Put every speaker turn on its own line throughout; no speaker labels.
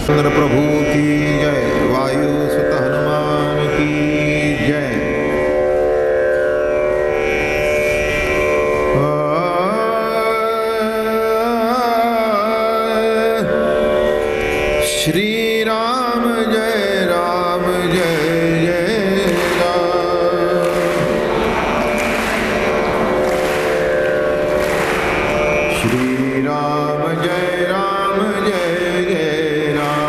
चंद्र प्रभु की जय, वायु सुत हनुमान की जय। श्री राम जय राम जय जय राम। श्री राम जय राम जय जय राम।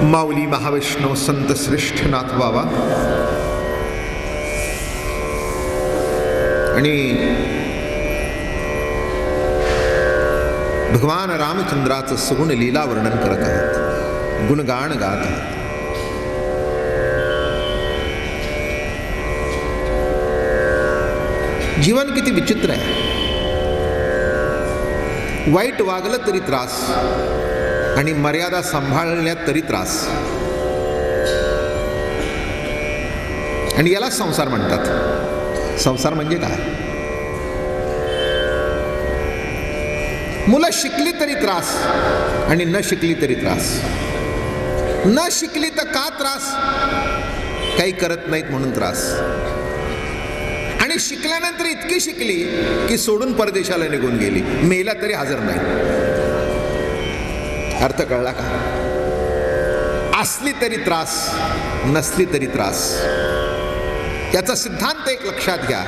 माऊली महाविष्णू संत श्रेष्ठ नाथ बाबा आणि भगवान रामचंद्राचं सगुण लीला वर्णन करत आहेत, गुणगान गात आहेत। जीवन किती विचित्र आहे। वाईट वागलं तरी त्रास आणि मर्यादा सांभाळण्यात तरी त्रास, आणि याला संसार म्हणतात। संसार म्हणजे काय? मुलं शिकली तरी त्रास आणि न शिकली तरी त्रास। न शिकली तर का त्रास? काही करत नाहीत म्हणून त्रास, आणि शिकल्यानंतर इतकी शिकली की सोडून परदेशाला निघून गेली, मेला तरी हजर नाही। अर्थ कळला का? असली तरी त्रास, नसली तरी त्रास। याचा सिद्धांत एक लक्षात घ्या,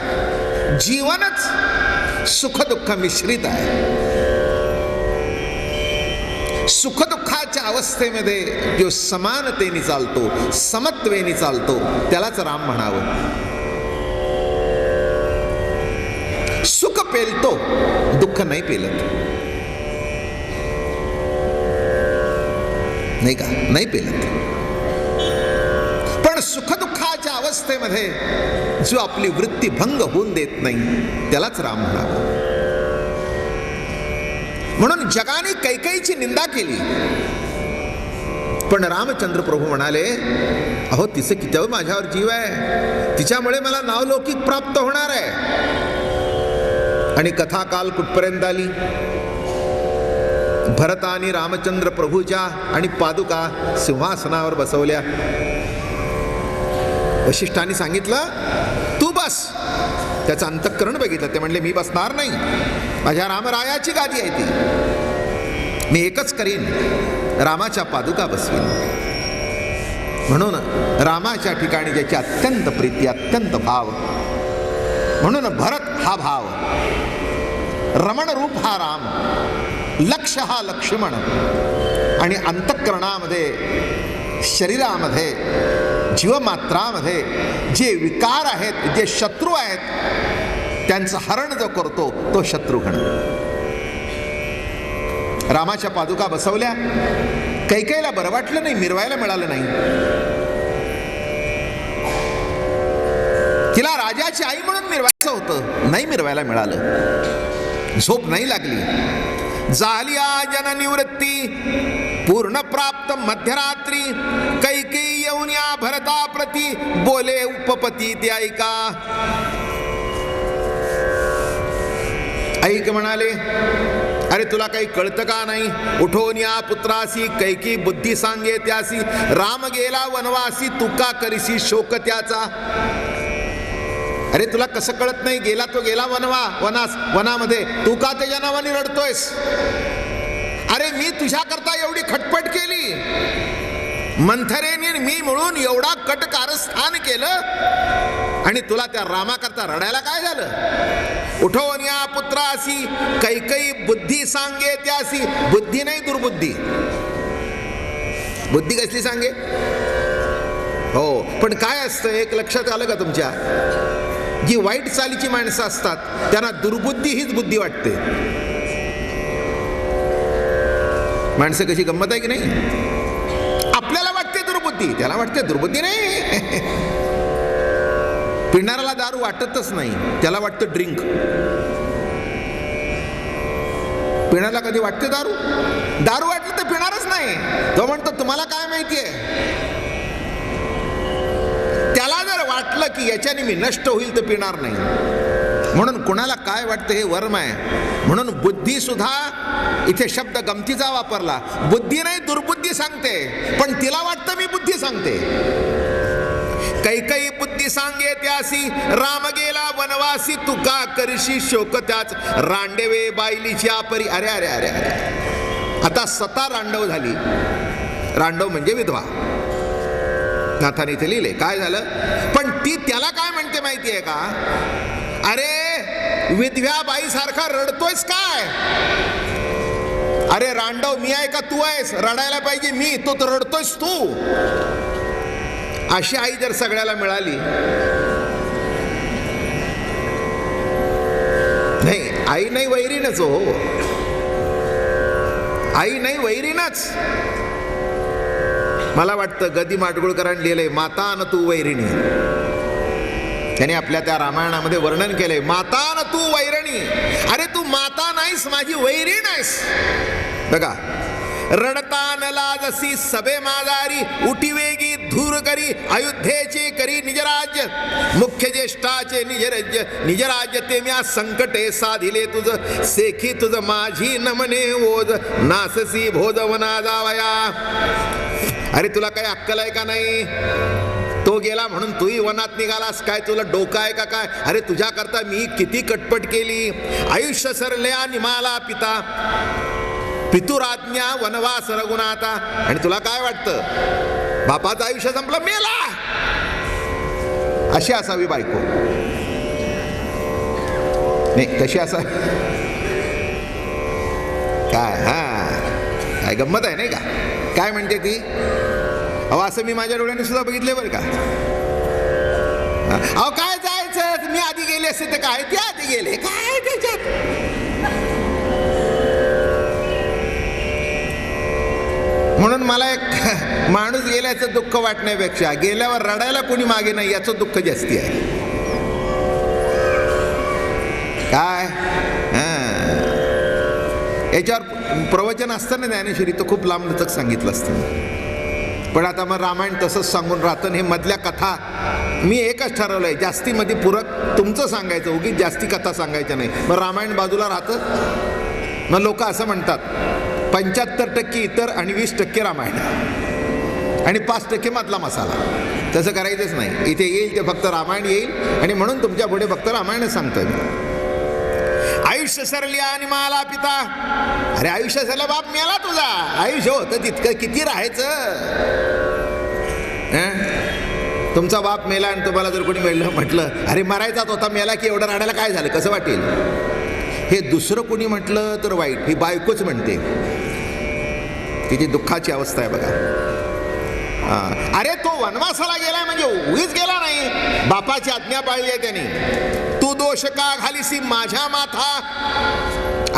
जीवनच सुखदुःख मिश्रित आहे। सुखदुःखाच्या अवस्थेमध्ये जो समानतेने चालतो, समत्वेने चालतो, त्यालाच राम म्हणावं। सुख पेलतो, दुःख नाही पेलत, नाही का? नाही पेलत। पण सुखदुःखाच्या अवस्थेमध्ये जो आपली वृत्ती भंग होऊन देत नाही, त्यालाच राम म्हणावं। म्हणून जगाने कैकेयीची निंदा केली, पण रामचंद्र प्रभू म्हणाले, अहो तिचं किती माझ्यावर जीव आहे, तिच्यामुळे मला नावलौकिक प्राप्त होणार आहे। आणि कथा काल कुठपर्यंत आली? भरत आणि रामचंद्र प्रभूच्या आणि पादुका सिंहासनावर बसवल्या। वशिष्ठांनी सांगितलं, तू बस। त्याचं अंतःकरण बघितलं, ते म्हणले मी बसणार नाही, माझ्या रामरायाची गादी आहे ती, मी एकच करीन, रामाच्या पादुका बसवीन। म्हणून रामाच्या ठिकाणी ज्याची अत्यंत प्रीती, अत्यंत भाव, म्हणून भरत हा भाव, रमण रूप हा राम, लक्ष हा लक्ष्मण, आणि अंतःकरणामध्ये, शरीरामध्ये, जीवमात्रामध्ये जे विकार आहेत, जे शत्रू आहेत, त्यांचं हरण जो करतो तो शत्रुघ्न। रामाच्या पादुका बसवल्या, कैकेयीला बरं वाटलं नाही, मिरवायला मिळालं नाही। तिला राजाची आई म्हणून मिरवायचं होतं, नाही मिरवायला मिळालं। झोप नाही लागली। झाली जननिवृत्ती, पूर्ण प्राप्त मध्यरात्री, कैकेयी येऊन या भरता प्रती, बोले उपपती ते ऐका। ऐक म्हणाले, अरे तुला काही कळतं का नाही? उठवून या पुत्रासी, कैकेयी बुद्धी सांगे त्यासी, राम गेला वनवासी, तू का करीसी शोक त्याचा। अरे तुला कसं कळत नाही? गेला तो गेला वनामध्ये, तू का त्याच्या नावाने रडतोयस? अरे मी तुझ्या करता एवढी खटपट केली, मंथरेने मी मिळून एवढा कट कारस्थान केलं, आणि तुला त्या रामाकरता रडायला काय झालं? उठवून या पुत्रासी, कैकेयी बुद्धी सांगे त्यासी। बुद्धी नाही, दुर्बुद्धी। बुद्धी कसली सांगे? हो, पण काय असतं एक लक्षात आलं का तुमच्या? जी वाईट चालीची माणसं असतात त्यांना दुर्बुद्धी हीच बुद्धी वाटते. माणसं कशी गंमत आहे की नाही? आपल्याला वाटते दुर्बुद्धी, त्याला वाटते दुर्बुद्धी नाही. पिणाऱ्याला दारू वाटतच नाही, त्याला वाटतं ड्रिंक. पिण्याला कधी वाटते दारू? दारू वाटलं तर पिणारच नाही. तो म्हणतो तुम्हाला काय माहितीये? त्याला जर वाटलं की याच्याने मी नष्ट होईल तर पिणार नाही. म्हणून कुणाला काय वाटतं हे वर्म आहे. म्हणून बुद्धी सुद्धा इथे शब्द गमतीचा वापरला. बुद्धी नाही दुर्बुद्धी सांगते, पण तिला वाटतं मी बुद्धी सांगते. कैकई बुद्धी सांगे त्यासी, राम गेला वनवासी, तू का करशी शोक त्याच, रांडेवे बाईलीची आपरी. अरे अरे अरे अरे, आता सता रांडव झाली. रांडव म्हणजे विधवा. नाथाने इथे लिहिले. काय झालं? पण ती त्याला काय म्हणते माहितीये का? अरे विधव्या बाईसारखा रडतोयस काय? अरे रांडव मी आहे का तू आहेस? रडायला पाहिजे मी, तो तर रडतोयस तू. अशी आई जर सगळ्याला मिळाली, नाही आई नाही वैरीणच हो, आई नाही वैरीणच. मला वाटतं गदी माडगुळकरांनी लिहिलंय माता न तू वैरिणी. त्याने आपल्या त्या रामायणामध्ये वर्णन केलंय माता न तू वैरिणी. अरे तू माता नाहीस, माझी वैरीण आहेस. बघा, रडता न लाजसी सबे माजारी, उठी वेगी धूर करी अयोध्येचे करी निजराज्य, मुख्य ज्येष्ठाचे निजराज्य, निजराज्य ते म्या संकटे साधिले तुझ, सेखी तुझ माझी नमने ओज, नाससी भोजवना जावया. अरे तुला काही अक्कल आहे का नाही? तो गेला म्हणून तूही वनात निघालास काय? तुला डोकं आहे का काय? अरे तुझ्या करता मी किती कटपट केली. आयुष्य सरल्या निमाला पिता, पितुराज्ञा वनवास रघुनाथा. आणि तुला काय वाटतं बापाचं आयुष्य संपलं, मेला. अशी असावी बायको. नाही कशी असा काय? काय गंमत आहे नाही का? काय म्हणते ती? अहो असं मी माझ्या डोळ्याने सुद्धा बघितले बरं का. अहो काय जायचं, मी आधी गेले असते तर काय, ते आधी गेले काय त्याच्यात. म्हणून मला एक माणूस गेल्याचं दुःख वाटण्यापेक्षा गेल्यावर रडायला कोणी मागे नाही याचं दुःख जास्ती आहे. काय याच्यावर प्रवचन असतं ना ज्ञानेश्वरी, तर खूप लांब लचक सांगितलं असतं. पण आता मग रामायण तसंच सांगून राहतं. हे मधल्या कथा मी एकच ठरवलंय, जास्ती मध्ये पूरक तुमचं सांगायचं, उगीच जास्ती कथा सांगायच्या नाही. मग रामायण बाजूला राहतं. मग लोक असं म्हणतात 75% इतर आणि 20% रामायण आणि 5% मधला मसाला. तसं करायचंच नाही. इथे येईल ते फक्त रामायण येईल, आणि म्हणून तुमच्या पुढे फक्त रामायणच सांगतोय मी. आयुष्य सरली आणि मला पिता. अरे आयुष्य सरलं बाप मेला तुझा. आयुष्य होतं तितकं किती राहायचं. तुमचा बाप मेला आणि तुम्हाला जर कोणी मिळलं म्हटलं अरे मरायचाच होता, मेला की एवढं रडायला काय झालं, कसं वाटेल? हे दुसरं कोणी म्हटलं तर वाईट. ही बायकोच म्हणते. तिची दुःखाची अवस्था आहे बघा. अरे तो वनवासाला गेलाय म्हणजे उगीच गेला नाही, बापाची आज्ञा पाळली आहे त्याने. तू दोष का घालीसी माझ्या माथा.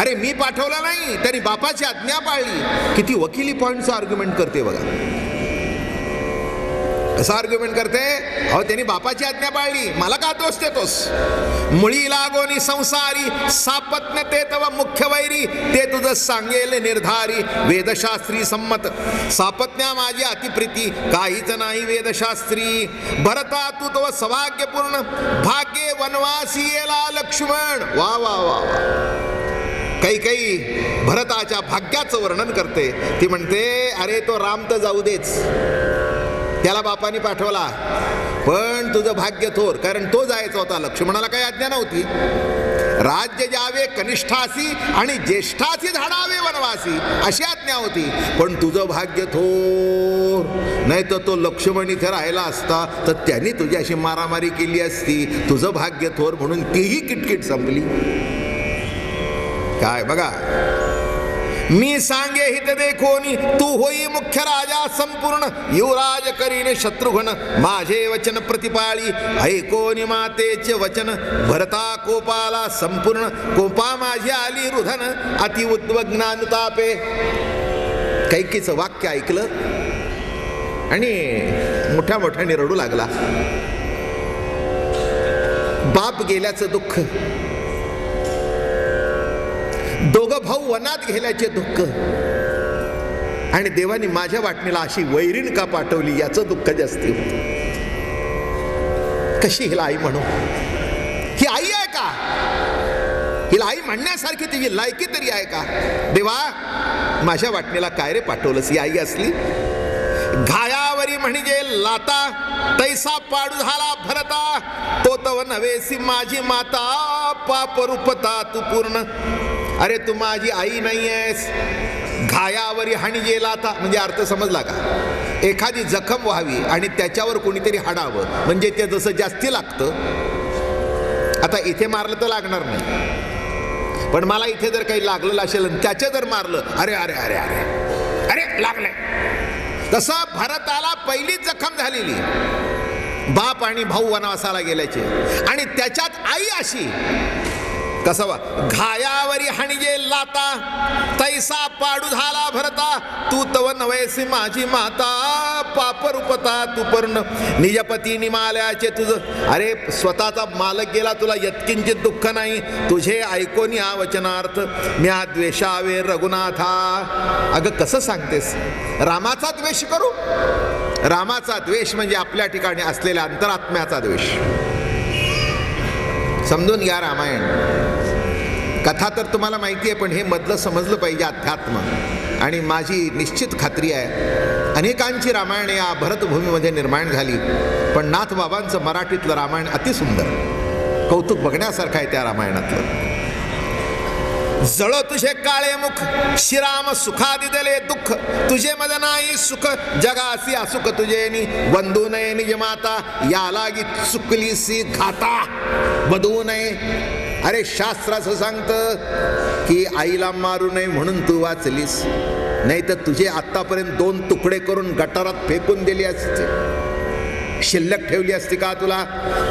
अरे मी पाठवला नाही, तरी बापाची आज्ञा पाळली. किती वकिली पॉइंटचा आर्ग्युमेंट करते बघा. कसं आर्ग्युमेंट करते? अहो त्यांनी बापाची आज्ञा पाळली, मला का दोष देतोस? मुळी लागोनी संसारी, सापत्न ते तव मुख्य वैरी, ते तुझं सांगेल निर्धारी. वेदशास्त्री संमत सापत्न्या माझी अतिप्रीती, काहीच नाही वेदशास्त्री. भरता तू तव सौभाग्यपूर्ण, भाग्ये वनवासी येला लक्ष्मण. वा वा वा. काही भरताच्या भाग्याचं वर्णन करते. ती म्हणते अरे तो राम तर जाऊ देच, त्याला बापाने पाठवला, पण तुझं भाग्य थोर, कारण तो जायचा होता. लक्ष्मणाला काही आज्ञा नव्हती. राज्य जावे कनिष्ठासी आणि ज्येष्ठासी धाडावे वनवासी, अशी आज्ञा होती. पण तुझं भाग्य थोर, नाही तर तो लक्ष्मण इथे राहिला असता तर त्यांनी तुझ्याशी मारामारी केली असती. तुझं भाग्य थोर म्हणून तीही किटकिट संपली. काय बघा, मी सांगे हित देखोनी तू होई मुख्य राजा संपूर्ण युवराज करीने शत्रुघ्न माझे वचन प्रतिपाळी ऐकोनी मातेचे वचन भरता कोपाला संपूर्ण कोपा माझी आली रुधन अति उद्वग्नानुतापे. कैकेयीचं वाक्य ऐकलं आणि मोठ्या मोठ्याने रडू लागला. बाप गेल्याचं दुःख, दोघं भाऊ वनात गेल्याचे दुःख आणि देवानी माझ्या वाटणीला अशी वैरीण का पाठवली याचं दुःख जास्ती होतं. कशी हिला आई म्हणू? ही आई आहे का? हिला आई म्हणण्यासारखी तिची लायकी तरी आहे का? देवा माझ्या वाटणीला काय रे पाठवलंस? ही आई असली. घायावरी म्हणजे लाता तैसा पाडू झाला भरता तो तव नवेसी माझी माता पाप रूपता तू पूर्ण. अरे तू माझी आई नाही आहेस. घायावरी हाणीजे लाता म्हणजे अर्थ समजला का? एखादी जखम व्हावी आणि त्याच्यावर कोणीतरी हाडावं म्हणजे ते जसं जास्ती लागतं. आता इथे मारलं तर लागणार नाही, पण मला इथे जर काही लागलेलं असेल त्याच्या जर मारलं, अरे अरे अरे अरे अरे लागलंय. तसं भरताला पहिलीच जखम झालेली, बाप आणि भाऊ वनवासाला गेल्याचे आणि त्याच्यात आई अशी. कसा वा? घायावरी हाणीजे लाता तैसा पाडू झाला भरता तू तव नवैसी माझी माता पाप रूपता तू पर्ण. निजपती निमाल्याचे तुझं. अरे स्वतःचा मालक गेला, तुला यत्किंचित दुःख नाही. तुझे ऐकोनी हा वचनार्थ म्या द्वेषावे रघुनाथा. अगं कसं सांगतेस? रामाचा द्वेष करू? रामाचा द्वेष म्हणजे आपल्या ठिकाणी असलेल्या अंतरात्म्याचा द्वेष. समजून घ्या रामायण कथा तर तुम्हाला माहिती आहे, पण हे मधलं समजलं पाहिजे अध्यात्म. आणि माझी निश्चित खात्री आहे अनेकांची रामायण या भरतभूमीमध्ये निर्माण झाली, पण नाथबाबांचं मराठीतलं रामायण अतिसुंदर, कौतुक बघण्यासारखं आहे त्या रामायणातलं. जळ तुझे काळे मुख श्रीराम सुखादी दिले दुःख तुझे मद नाही सुख जगासी असुख तुझे वंदू नये निज माता या लागी चुकलीसी घाता वधू नये. अरे शास्त्र असं सांगतं की आईला मारू नये म्हणून तू वाचलीस, नाही तर तुझे आतापर्यंत 2 तुकडे करून गटारात फेकून दिली असते, शिल्लक ठेवली असती का तुला?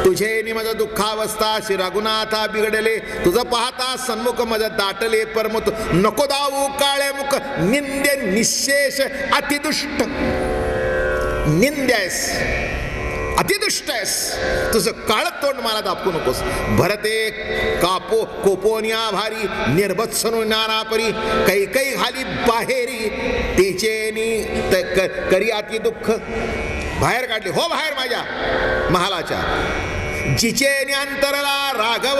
तुझे नि माझं दुःखावस्था श्री रघुनाथा बिघडले तुझं पाहता सन्मुख मज दाटले परमत नको दाऊ काळे मुख निंद्य निशेष अतिदुष्ट. निंद्यास अतिदुष्ट आहेस, तुझं काळ तोंड मला दाखवू नकोस. भरते कापो कोपोनिया भारी निर्भत्सनो ज्ञानापरी कैकई घाली बाहेरी तिचे करी अति दुःख. बाहेर काढले हो बाहेर माझ्या महालाच्या. जिचे अंतरला राघव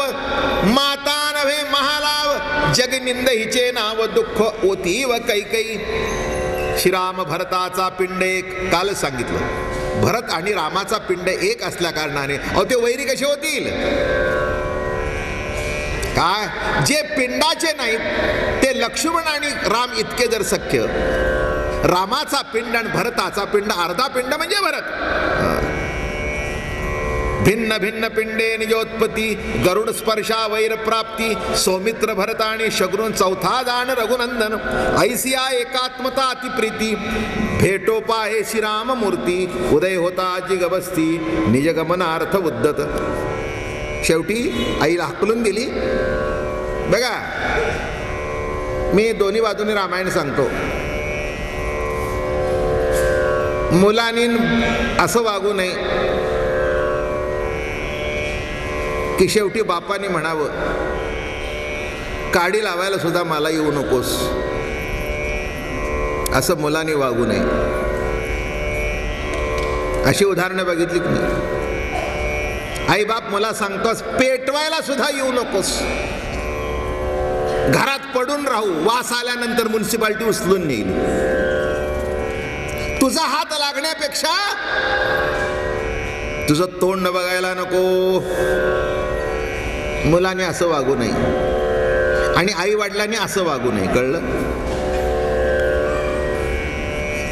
माता नव्हे महालाव जगनिंद हिचे नाव दुःख ओतीव कैकई. श्रीराम भरताचा पिंड एक काल सांगितलं. भरत आणि रामाचा पिंड एक असल्या कारणाने अहो ते वैरी कसे होतील? काय जे पिंडाचे नाहीत ते लक्ष्मण आणि राम इतके जर सख्य, रामाचा पिंड आणि भरताचा पिंड अर्धा पिंड म्हणजे भरत. भिन्न भिन्न पिंडे निजोत्पत्ती गरुड स्पर्शा वैर प्राप्ती सौमित्र भरत आणि शत्रुघ्न चौथा दान रघुनंदन ऐसिया एकात्मता अतिप्रीती भेटो पाहे श्रीराम मूर्ती उदय होता जिगबस्ती निजगमनार्थ उद्धत. शेवटी आईला हाकलून दिली. बघा मी दोन्ही बाजूने रामायण सांगतो. मुलांनी असं वागू नये की शेवटी बापाने म्हणावं काडी लावायला सुद्धा मला येऊ नकोस. असं मुलांनी वागू नये. अशी उदाहरणं बघितली की नाही? आई बाप मला सांगतोस पेटवायला सुद्धा येऊ नकोस. घरात पडून राहू, वास आल्यानंतर म्युन्सिपाल्टी उचलून नेईल. तुझा हात लागण्यापेक्षा तुझं तोंड बघायला नको. मुलाने असं वागू नये आणि आई वडिलांनी असं वागू नये. कळलं?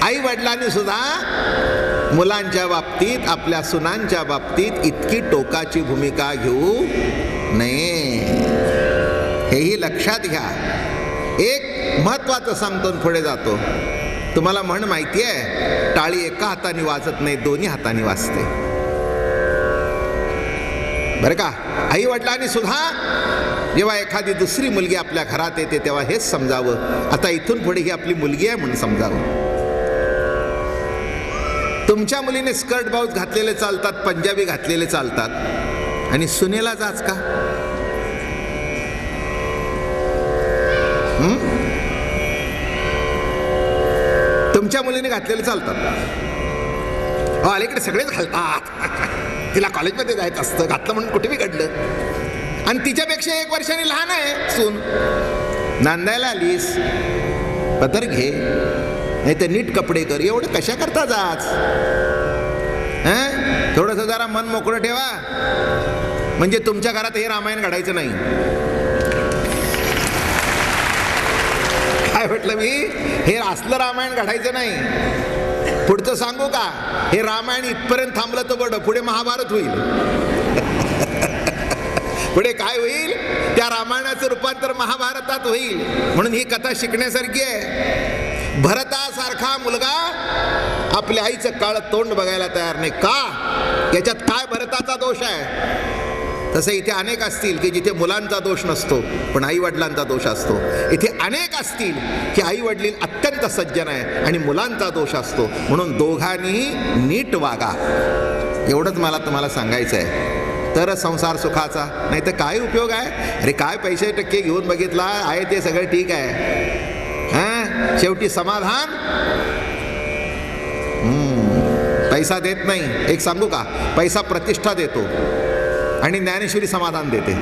आई वडिलांनी सुद्धा मुलांच्या बाबतीत आपल्या सुनांच्या बाबतीत इतकी टोकाची भूमिका घेऊ नये. हेही लक्षात घ्या. एक महत्वाचं सांगतो आणि पुढे जातो. तुम्हाला म्हण माहिती आहे, टाळी एका हाताने वाजत नाही, दोन्ही हाताने वाजते, बरं का. आई वडिलांनी सुद्धा जेव्हा एखादी दुसरी मुलगी आपल्या घरात येते तेव्हा हेच समजावं, आता इथून पुढे ही आपली मुलगी आहे म्हणून समजावं. तुमच्या मुलीने स्कर्ट ब्लाउज घातलेले चालतात, पंजाबी घातलेले चालतात, आणि सुनेला जाच का? तुमच्या मुलीने घातलेले चालतात, अलीकडे सगळेच घालतात, तिला कॉलेजमध्ये जायचं असतं, घातलं म्हणून कुठे बिघडलं. आणि तिच्यापेक्षा 1 वर्षाने लहान आहे सून. नांदायला आलीस पदर घे, नाही तर नीट कपडे कर, एवढं कशा करता जाच? थोडंसं जरा मन मोकळं ठेवा, म्हणजे तुमच्या घरात हे रामायण घडायचं नाही. काय म्हटलं मी? हे असलं रामायण घडायचं नाही. पुढचं सांगू का? हे रामायण इथपर्यंत थांबलं तर बरं, पुढे महाभारत होईल. पुढे काय होईल? त्या रामायणाचं रूपांतर महाभारतात होईल. म्हणून ही कथा शिकण्यासारखी आहे. भरतासारखा मुलगा आपल्या आईचं काळं तोंड बघायला तयार नाही का? याच्यात काय भरताचा दोष आहे? तसं इथे अनेक असतील की जिथे मुलांचा दोष नसतो पण आई वडिलांचा दोष असतो. इथे अनेक असतील की आई वडील अत्यंत सज्जन आहे आणि मुलांचा दोष असतो. म्हणून दोघांनी नीट वागा, एवढंच मला तुम्हाला सांगायचं आहे. तर संसार सुखाचा, नाही तर काय उपयोग आहे? अरे काय पैसे टक्के घेऊन बघितला आहे ते सगळं ठीक आहे, शेवटी समाधान पैसा देत नाही. एक सांगू का? पैसा प्रतिष्ठा देतो आणि ज्ञानेश्वरी समाधान देते.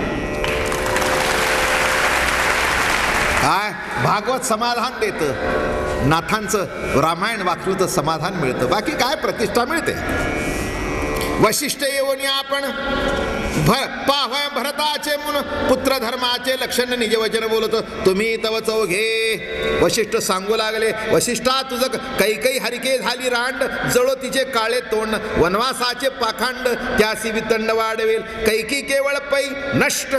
काय? भागवत समाधान देतं, नाथांचं रामायण वाचलं तर समाधान मिळतं, बाकी काय प्रतिष्ठा मिळते. वशिष्ठ येऊन आपण पाहय भरताचे मुन पुत्र धर्माचे लक्षण निज वचन बोलत तुम्ही तव चौघे. वशिष्ठ सांगू लागले, वशिष्ठा तुझं कैकई हरिके झाली रांड, जळो तिचे काळे तोंड, वनवासाचे पाखांड त्यासी वितंड वाढवेल, कैकी केवळ पै नष्ट.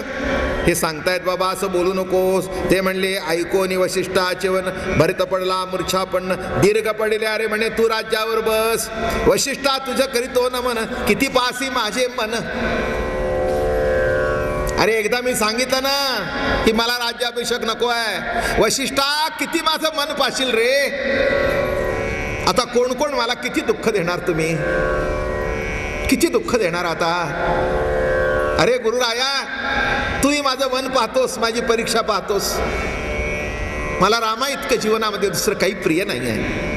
हे सांगतायत बाबा, असं बोलू नकोस. ते म्हणले ऐकोनी वशिष्ठाचे वन, भरत पडला मूर्छापन्न, दीर्घ पडले अरे म्हणे तू राज्यावर बस. वशिष्ठा तुझं करीतो न मन, किती पासी माझे मन. अरे एकदा मी सांगितलं ना की मला राज्याभिषेक नको आहे. वशिष्ठा किती माझं मन पाशील रे. आता कोण कोण मला किती दुःख देणार, तुम्ही किती दुःख देणार आता. अरे गुरुराया, तूही माझं मन पाहतोस, माझी परीक्षा पाहतोस. मला रामा इतकं जीवनामध्ये दुसरं काही प्रिय नाही आहे.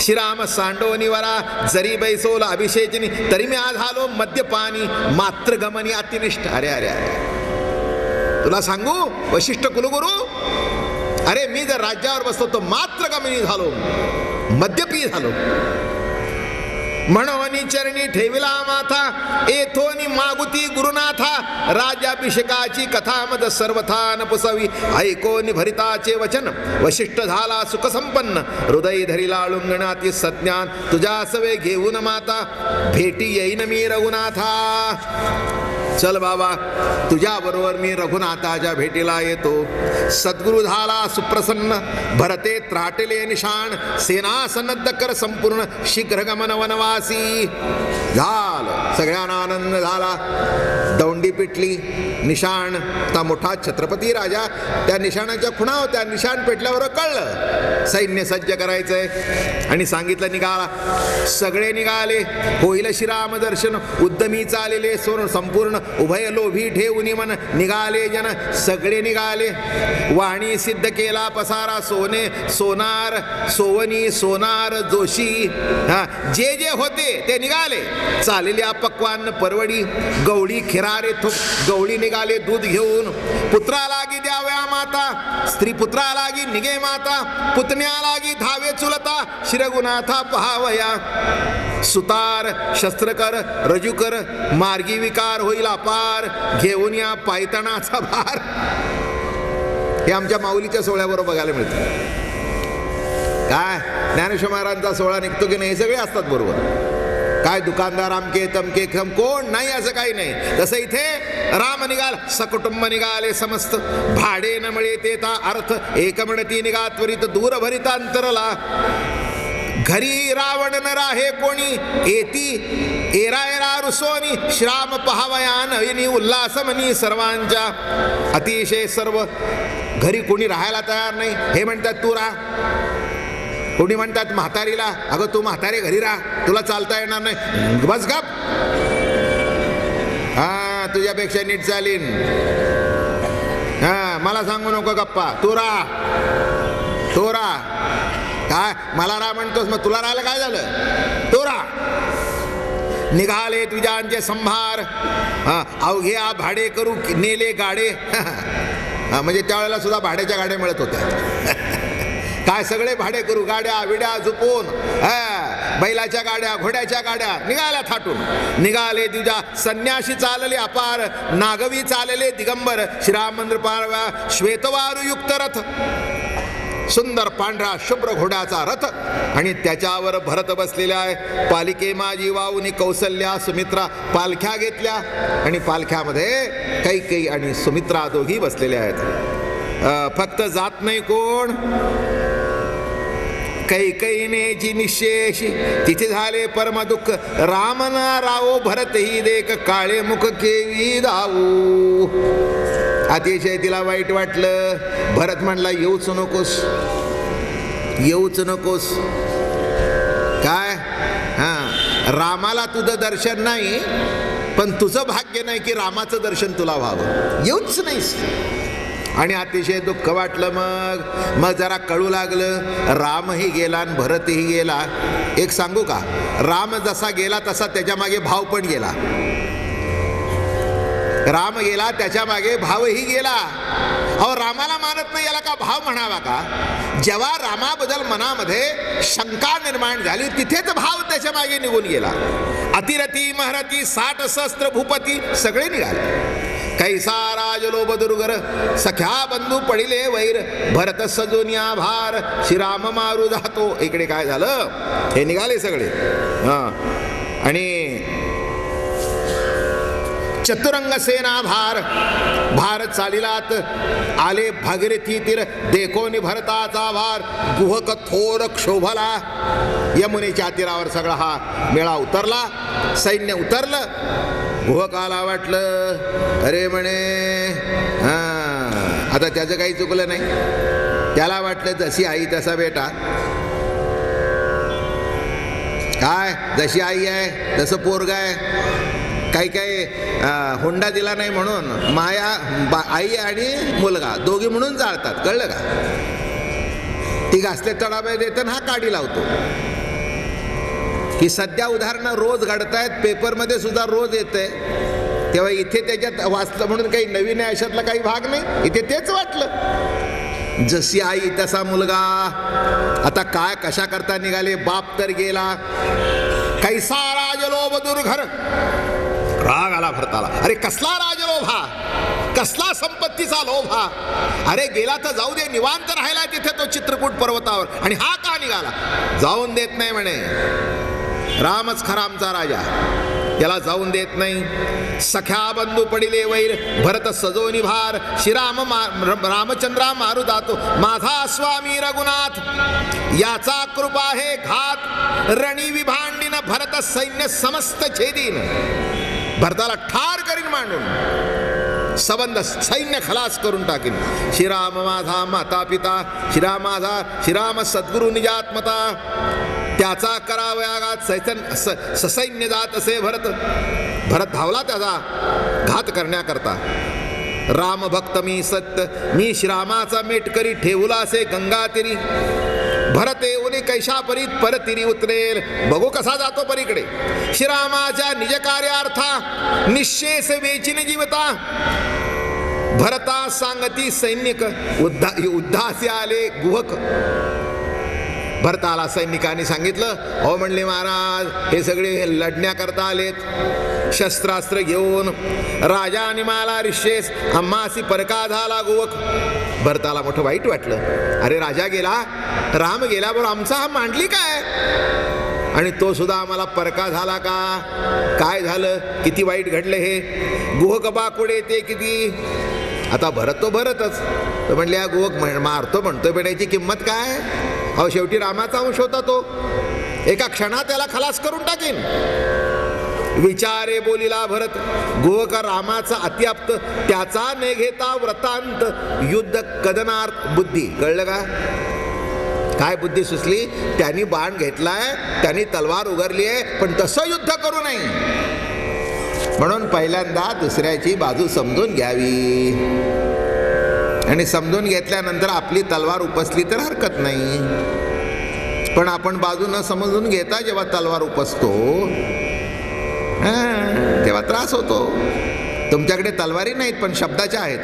श्रीराम सांडोनिवरा जरी बैसोल अभिषेचनी, तरी मी आज झालो मद्यपानी, मात्र गमनी अतिनिष्ठ. अरे अरे अरे, तुला सांगू वशिष्ठ कुलगुरू, अरे मी जर राज्यावर बसतो तो मात्र गमनी झालो, मद्यपी झालो. म्हणोनी चरणी ठेविला माथा, एथोनी मागुती गुरुनाथा, राज्याभिषेकाची कथा मद सर्वथा न पुसवी, ऐकोनी भरिताचे वचन, वशिष्ठ झाला सुख संपन्न, हृदय धरिला लुंगणाती सज्ञान, तुझ्या सवे घेऊन माता, भेटी येईन मी रघुनाथा. चल बाबा, तुझ्या बरोबर मी रघुनाथाच्या भेटीला येतो. सद्गुरु झाला सुप्रसन्न, भरते त्राटले निशाण, सेना सन्नद्ध कर संपूर्ण, शीघ्र गमन वनवासी. झालं, सगळ्यांना आनंद झाला. दौंडी पिटली, निशाण. आता मोठा छत्रपती राजा, त्या निशाणाच्या खुणा होत्या. निशाण पेटल्यावर कळलं सैन्य सज्ज करायचंय आणि सांगितलं निघाला. सगळे निघाले. होईल श्रीराम दर्शन, उद्यमी चालले संपूर्ण, उभय लोभी ठेवून मन निघाले जन. सगळे निघाले. वाणी सिद्ध केला पसारा, सोने सोनार सोवनी सोनार जोशी, जे जे होते ते निघाले. चाललेल्या पक्वान परवडी, गवळी खिरारे थोक, गवळी निघाले दूध घेऊन. पुत्रालागी द्याव्या माता, स्त्री पुत्रालागी निघे माता, पुतण्यालागी धावे चुलता, श्रीरघुनाथा पहावया. सुतार शस्त्रकर रजुकर, मार्गी विकार होईल अपार, घेऊन या पायतणाचा भार. हे आमच्या माऊलीच्या सोहळ्याबरोबर बघायला मिळतं. काय ज्ञानेश्वर महाराजांचा सोहळा निघतो की नाही, हे सगळे असतात बरोबर. काय दुकानदार अमके तमके कोण नाही, असं काही नाही. तसं इथे राम निघाल सकुटुंब निघाले समस्त, भाडे न मिळे ते ता अर्थ, एक म्हणती निघा त्वरित दूर भरित अंतरला. घरी रावण न राहे कोणी, येती एरा एरा रुसोनी, श्राम पहावया नविनी उल्हास मनी सर्वांच्या. अतिशय सर्व घरी कोणी राहायला तयार नाही. हे म्हणतात तू राहा, कोणी म्हणतात म्हातारीला अगं तू म्हातारे घरी राहा, तुला चालता येणार नाही, बस गप, हा तुझ्यापेक्षा नीट चालीन, हा मला सांगू नको गप्पा, तू राहा. काय मला राहा म्हणतोस, मग तुला राहायला काय झालं, तू राहा. निघाले तुझ्यांचे संभार, अवघ्या भाडे करू नेले गाडे. म्हणजे त्यावेळेला सुद्धा भाड्याच्या गाड्या मिळत होत्या. काय सगळे भाडे करू गाड्या विड्या झुपून, बैलाच्या गाड्या घोड्याच्या गाड्या निघाल्या थाटून. निघाले तुझ्या संन्याशी चालले अपार, नागवी चालले दिगंबर, श्रीरामचंद्र पारवा श्वेतवारुयुक्त रथ, सुंदर पांढरा शुभ्र घोड्याचा रथ, आणि त्याच्यावर भरत बसलेला आहे. पालिके माझी वाऊनी कौसल्या सुमित्रा पालख्या घेतल्या, आणि पालख्यामध्ये कैकेयी आणि सुमित्रा दोघी बसलेल्या आहेत. फक्त जात नाही कोण, कैकेयीने जी निशेषी, तिथे झाले परम दुःख, रामना रावो भरत ही देख, काळे मुख केवी धावू. अतिशय तिला वाईट वाटलं. भरत म्हणला येऊच नकोस. काय रामाला तुझं दर्शन नाही, पण तुझं भाग्य नाही की रामाचं दर्शन तुला व्हावं, येऊच नाहीस. आणि अतिशय दुःख वाटलं. मग जरा कळू लागलं, रामही गेला आणि भरतही गेला. एक सांगू का, राम जसा गेला तसा त्याच्या मागे भाव पण गेला. राम गेला त्याच्या मागे भावही गेला. अहो रामाला मानत नाही याला का भाव म्हणावा का? जेव्हा रामाबद्दल मनामध्ये शंका निर्माण झाली तिथेच भाव त्याच्या मागे निघून गेला. अतिरथी महरथी 60 सहस्त्र भूपती सगळे निघाले. कैसा राजलोभ दुर्गर, सख्या बंधू पडिले वैर, भरत सजोनिया भार, श्रीराम मारू जातो. इकडे काय झालं, हे निघाले सगळे. आणि चतुरंग सेना भार चालिलात, आले भागीरथी तीर, देखोनी भरताचा भार, गुहक थोर क्षोभला. यमुनेच्या तीरावर सगळा हा मेळा उतरला, सैन्य उतरलं. गुहकाला वाटलं अरे म्हणे आता त्याचं काही चुकलं नाही. त्याला वाटलं जशी आई तसा बेटा. काय जशी आई आहे तसं पोरग आहे. काही हुंडा दिला नाही म्हणून माया आई आणि मुलगा दोघी म्हणून जाळतात, कळलं का? ती घासले तडाबे देते हा काडी लावतो. ही सध्या उदाहरणं रोज घडतायत, पेपरमध्ये सुद्धा रोज येते. तेव्हा इथे त्याच्यात वाचलं म्हणून काही नवीन आहे अशातला काही भाग नाही. इथे तेच वाटलं, जशी आई तसा मुलगा. आता काय कशा करता निघाले, बाप तर गेला. कैसा राजलोभ दुर्घर, राग आला भरताला. अरे कसला राजलोभ हा, कसला संपत्तीचा लोभ हा. अरे गेला तर जाऊ दे, निवांत राहिला तिथे तो चित्रकूट पर्वतावर, आणि हा का निघाला? जाऊन देत नाही म्हणे. रामच खरा आमचा राजा, याला जाऊन देत नाही. सख्या बंधू पडिले वैर, भरत सजोनी भार, श्रीराम रामचंद्रा मारू जातो, माझा स्वामी रघुनाथ याचा कृपा हे घात, रणी विभांडीन भरत सैन्य समस्त छेदीन. भरताला ठार करीन मांडून, सबंध सैन्य खलास करून टाकीन. श्रीराम माझा माता पिता, श्रीराम माझा श्रीराम सद्गुरु निजात्मता, त्याचा करावयागात ससैन्य जात असे भरत. भरत धावला त्याचा घात करण्याकरता. राम भक्त मी सत्य, मी श्रीरामाचा मेटकरी ठेवला असे गंगातीरी. भरत येऊन कैशा परीत परतिरी उतरेल, बघू कसा जातो परीकडे. श्रीरामाच्या निज कार्यार्था निश्चेस वेचिन जीवता. भरता सांगती सैनिक, उद्धासी आले गुहक. भरताला सैनिकांनी सांगितलं, हो म्हणले महाराज हे सगळे लढण्याकरता आलेत, शस्त्रास्त्र घेऊन. राजाने मला ऋषेस आम्हासी परका झाला गुवक. भरताला मोठं वाईट वाटलं. अरे राजा गेला, राम गेला, बरोबर आमचा हा मांडली काय? आणि तो सुद्धा आम्हाला परका झाला का? काय झालं? किती वाईट घडलं हे. गुहक कुठे ते किती. आता भरत तो भरतच. तर म्हणले हा गुहक मारतो म्हणतोय, पण याची किंमत काय? अहो शेवटी रामाचा अंश होता तो. एका क्षणात त्याला खलास करून टाकेन. विचारे बोलिला भरत, गुहक रामाचा अत्याप्त, त्याचा न घेता व्रतांत, युद्ध कदनार्थ बुद्धी. कळलं का? काय बुद्धी सुचली? त्यांनी बाण घेतलाय, त्यांनी तलवार उगारली आहे, पण तसं युद्ध करू नये. म्हणून पहिल्यांदा दुसऱ्याची बाजू समजून घ्यावी, आणि समजून घेतल्यानंतर आपली तलवार उपसली तर हरकत नाही. पण आपण बाजू न समजून घेता जेव्हा तलवार उपसतो तेव्हा त्रास होतो. तुमच्याकडे तलवारी नाहीत, पण शब्दाच्या आहेत.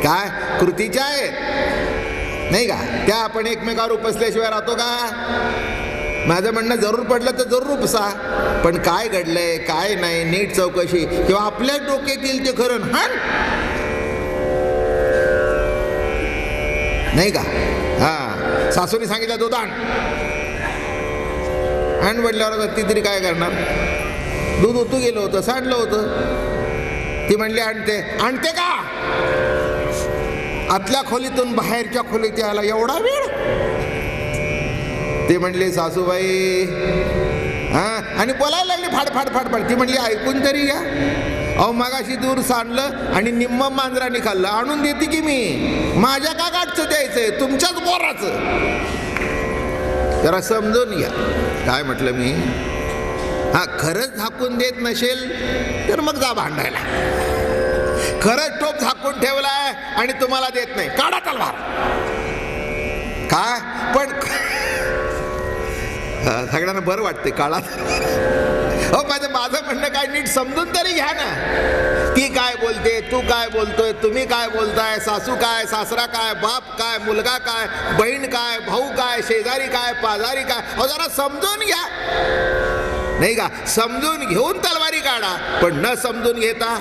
काय? कृतीच्या आहेत, नाही का? त्या आपण एकमेकावर उपसल्याशिवाय राहतो का? माझं म्हणणं, जरूर पडलं तर जरूर उपसा, पण काय घडलंय काय नाही नीट चौकशी, किंवा आपल्या डोक्यात येईल ते खरं नाही का? हा, सासूने सांगितलं दूध आण, आण म्हटल्यावर ती तरी काय करणार? दूध ओतू गेलं होतं, सांडलं होतं. ती म्हणली आणते. आणते का? आतल्या खोलीतून बाहेरच्या खोलीत यायला एवढा वेळ? ते म्हणले सासूबाई, हा, आणि बोलायला लागली फाड फाड फाड फाड. ती म्हणली ऐकून तरी घ्या. अहो मगाशी दूर सांडलं आणि निम्म मांजराने खाल्लं, आणून देते की मी. माझ्या का गाठचं द्यायचंय, तुमच्याच बोराचं. जरा समजून घ्या. काय म्हटलं मी? हा, खरंच झाकून देत नसेल तर मग जा भांडायला. खरंच टोप झाकून ठेवलाय आणि तुम्हाला देत नाही, काढा तलवार. काय? पण सगळ्यांना बरं वाटते काळा. हो, माझं म्हणणं काय, नीट समजून तरी घ्या ना. ती काय बोलते, तू काय बोलतोय, तुम्ही काय बोलताय, सासू काय, सासरा काय, बाप काय, मुलगा काय, बहीण काय, भाऊ काय, शेजारी काय, पाजारी काय. अहो जरा समजून घ्या, नाही का? समजून घेऊन तलवारी काढा, पण न समजून घेता.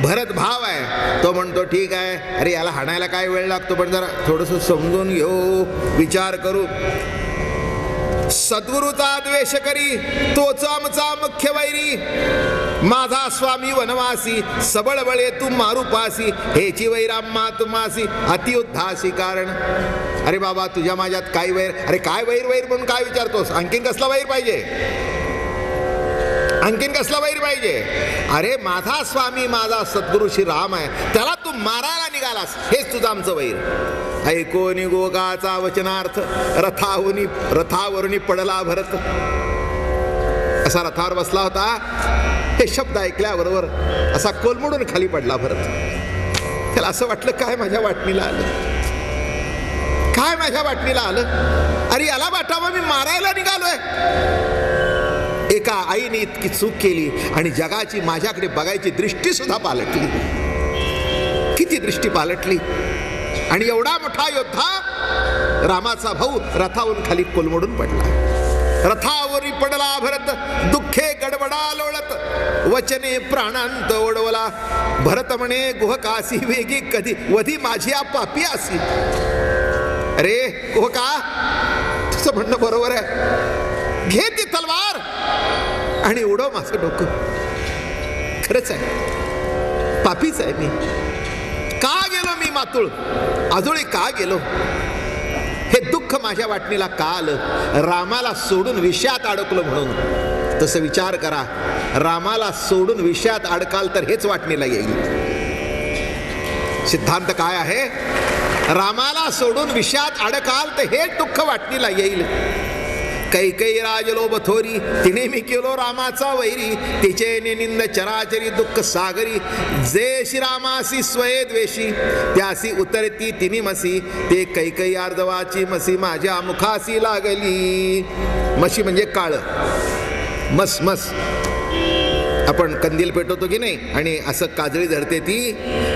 भरत भाव आहे, तो म्हणतो ठीक आहे, अरे याला हाणायला काय वेळ लागतो, पण जरा थोडंसं समजून घेऊ, विचार करू. सद्गुरूचा द्वेष करी, तोच आमचा मुख्य वैरी. माझा स्वामी वनवासी, सबळ बळे तू मारुपासी. हेची वैराम्मा तुम्हासी, अतिउद्धासी कारण. अरे बाबा, तुझ्या माझ्यात काय वैर? अरे काय वैर वैर म्हणून काय विचारतोस? आणखीन कसला वैर पाहिजे? आणखीन कसला वैर पाहिजे? अरे माझा स्वामी, माझा सद्गुरू श्री राम आहे, त्याला तू मारायला निघालास, हेच तुझं आमचं वैर. ऐकोनी गोगाचा वचनार्थ, रथावरुनी पडला भरत. असा रथावर बसला होता, हे शब्द ऐकल्याबरोबर असा कोलमडून खाली पडला भरत. त्याला असं वाटलं, काय माझ्या वाटणीला आलं, काय माझ्या वाटणीला आलं? अरे याला वाटावं मी मारायला निघालोय. एका आईने इतकी चूक केली आणि जगाची माझ्याकडे बघायची दृष्टी सुद्धा पालटली. किती दृष्टी पालटली. आणि एवढा मोठा योद्धा, रामाचा भाऊ, रथावरून खाली कोलमडून पडला. रथावरी पडला भरत, दुःखे गडबडा लोळत, वचने प्राणांत ओढवला. भरत म्हणे गुहकासी, वेगी कधी वधी माझी पापी आसी. अरे गुहका, तुझं म्हणणं बरोबर आहे, घे ती तलवार आणि उडव माझं डोकं. खरंच आहे, पापीच आहे मी. का गेलो मी मातुळ, आजोळी का गेलो? हे दुःख माझ्या वाटणीला का आलं? रामाला सोडून विषयात अडकलो म्हणून. तसं विचार करा, रामाला सोडून विषयात अडकाल तर हेच वाटणीला येईल. सिद्धांत काय आहे? रामाला सोडून विषयात अडकाल तर हे दुःख वाटणीला येईल. कैकई राजलो बथोरी, तिने मी केलो रामाचा वैरी. तिचे निंद चराचरी दुःख सागरी, जे श्रीरामासी स्वये द्वेषी. त्यासी उतरती तिनी मसी, ते कैकई अर्धवाची मसी माझ्या मुखासी लागली. मशी म्हणजे काळ, मस मस. आपण कंदील पेटवतो की नाही, आणि असं काजळी धरते ती.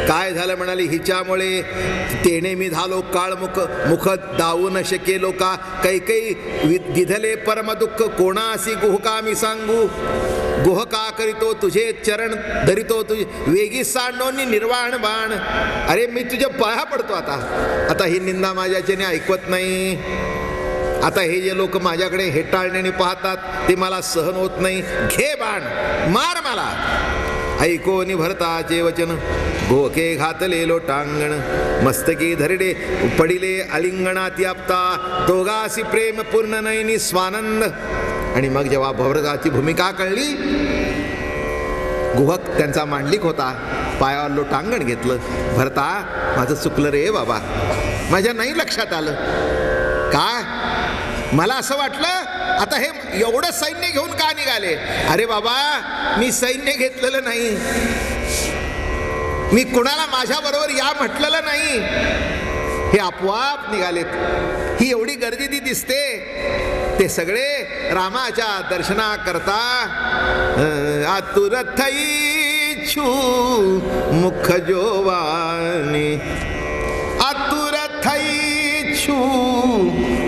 काय झालं म्हणाली, हिच्यामुळे तेने मी झालो काळमुख, मुख दावू न शके लोका. कैकई गिधले परम दुःख, कोणासी गुहका मी सांगू. गुहका करीतो तुझे चरण धरितो, तुझे वेगी सांडोनी निर्वाण बाण. अरे मी तुझ्या पाया पडतो आता. आता ही निंदा माझ्याच्याने ऐकवत नाही. आता हे जे लोक माझ्याकडे हेटाळण्याने पाहतात ते मला सहन होत नाही. घे बाण, मार मला. ऐकोनी भरताचे वचन गोके घातले लोटांगण. मस्तकी धरडे पडिले अलिंगणात आपता. दोघासी प्रेम पूर्ण नयनी स्वानंद. आणि मग जेव्हा भरताची भूमिका कळली, गुहक त्यांचा मांडलिक होता, पायावर लोटांगण घेतलं. भरता, माझं चुकलं रे बाबा, माझ्या नाही लक्षात आलं. काय, मला असं वाटलं आता हे एवढं सैन्य घेऊन का निघाले. अरे बाबा, मी सैन्य घेतलेलं नाही, मी कुणाला माझ्या बरोबर या म्हटलेलं नाही, हे आपोआप निघालेत. ही एवढी गर्दी दिसते, ते सगळे रामाच्या दर्शना करता आतुर थई छू मुख जोवानी. आतुर थई छू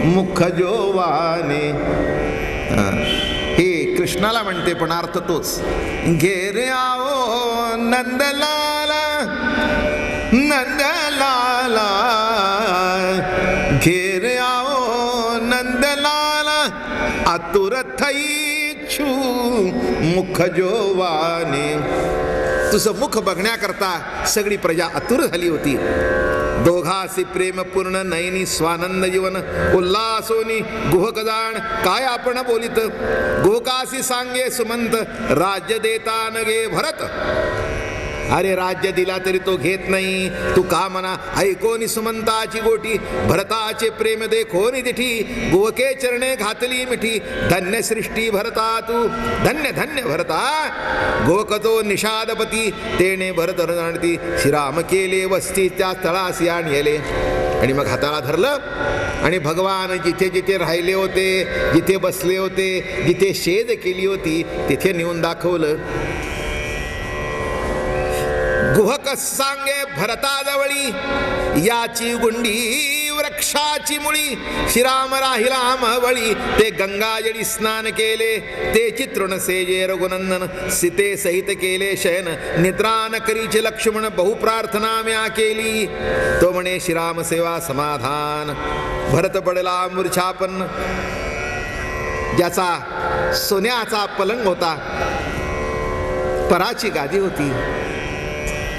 मुख जोवाने. हे कृष्णाला म्हणते, पण अर्थ तोच. घेर आओ नंदलाला, नंदलाला, घेर आओ नंदलाला, आतुर थई छू मुख जोवाने. तुझं मुख बघण्याकरता सगळी प्रजा आतुर झाली होती. दोघासी प्रेम पूर्ण नयनी स्वानंद जीवन. उल्हासोनी गुहक जाण काय आपण बोलित. गोकासी सांगे सुमंत राज्य देता न गे भरत. अरे राज्य दिला तरी तो घेत नाही, तू का म्हणा. ऐकोनी सुमंताची गोटी भरताचे प्रेम देखोनी दिठी. गोके चरणे घातली मिठी. धन्य सृष्टी भरता तू, धन्य धन्य भरता. गोकतो निषादपती तेने भरत रणती. श्रीराम केले वस्ती त्या स्थळासी आणले. आणि मग हाताला धरलं आणि भगवान जिथे जिथे राहिले होते, जिथे बसले होते, जिथे शेद केली होती, तिथे नेऊन दाखवलं. गुहक सांगे भरताजवळी याची गुंडी वृक्षाची मुळी. श्रीराम राहिला मवळी ते गंगाजळी स्नान केले. ते चित्रण सेजे रघुनंदन सीते सहित केले शयन. निद्रा न करीचे लक्ष्मण बहु प्रार्थना म्या केली. तो म्हणे श्रीराम सेवा समाधान. भरत पडला मूर्छापन्न. ज्याचा सोन्याचा पलंग होता, पराची गादी होती,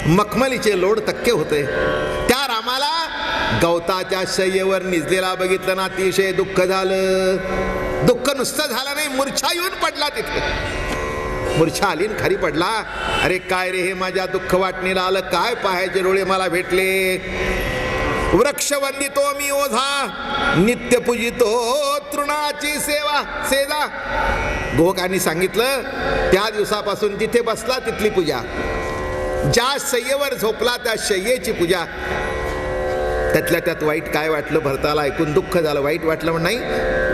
मखमलीचे लोड तक्के होते, त्या रामाला गवताच्या शय्येवर निजलेला बघितलं ना, अतिशय दुःख झालं. दुःख नुसतं झालं नाही, मूर्छा येऊन पडला तिथे. मूर्छा आली खाली पडला. अरे काय रे, हे माझ्या दुःख वाटणीला आलं काय, पाहायचे डोळे मला भेटले. वृक्ष वंदितो मी ओझा, नित्य पूजितो तृणाची सेवा सेजा. गोकांनी सांगितलं, त्या दिवसापासून तिथे बसला तिथली पूजा, ज्या शय्येवर झोपला त्या शय्येची पूजा. त्यातल्या त्यात वाईट काय वाटलं भरताला, ऐकून दुःख झालं. वाईट वाटलं म्हण नाही,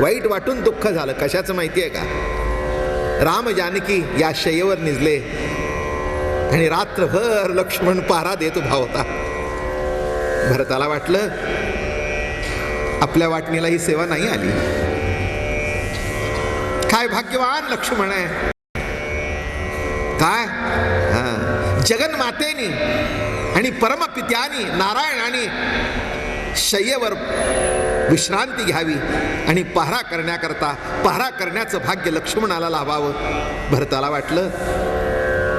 वाईट वाटून दुःख झालं. कशाचं माहिती आहे का. राम जानकी या शय्येवर निजले आणि रात्रभर लक्ष्मण पहारा देत उभा होता. भरताला वाटलं आपल्या वाटणीला ही सेवा नाही आली. काय भाग्यवान लक्ष्मण आहे. काय जगन्मातेनी आणि परमपित्यानी नारायणाने शय्येवर विश्रांती घ्यावी आणि पहारा करण्याकरता, पहारा करण्याचं भाग्य लक्ष्मणाला लाभावं. भरताला वाटलं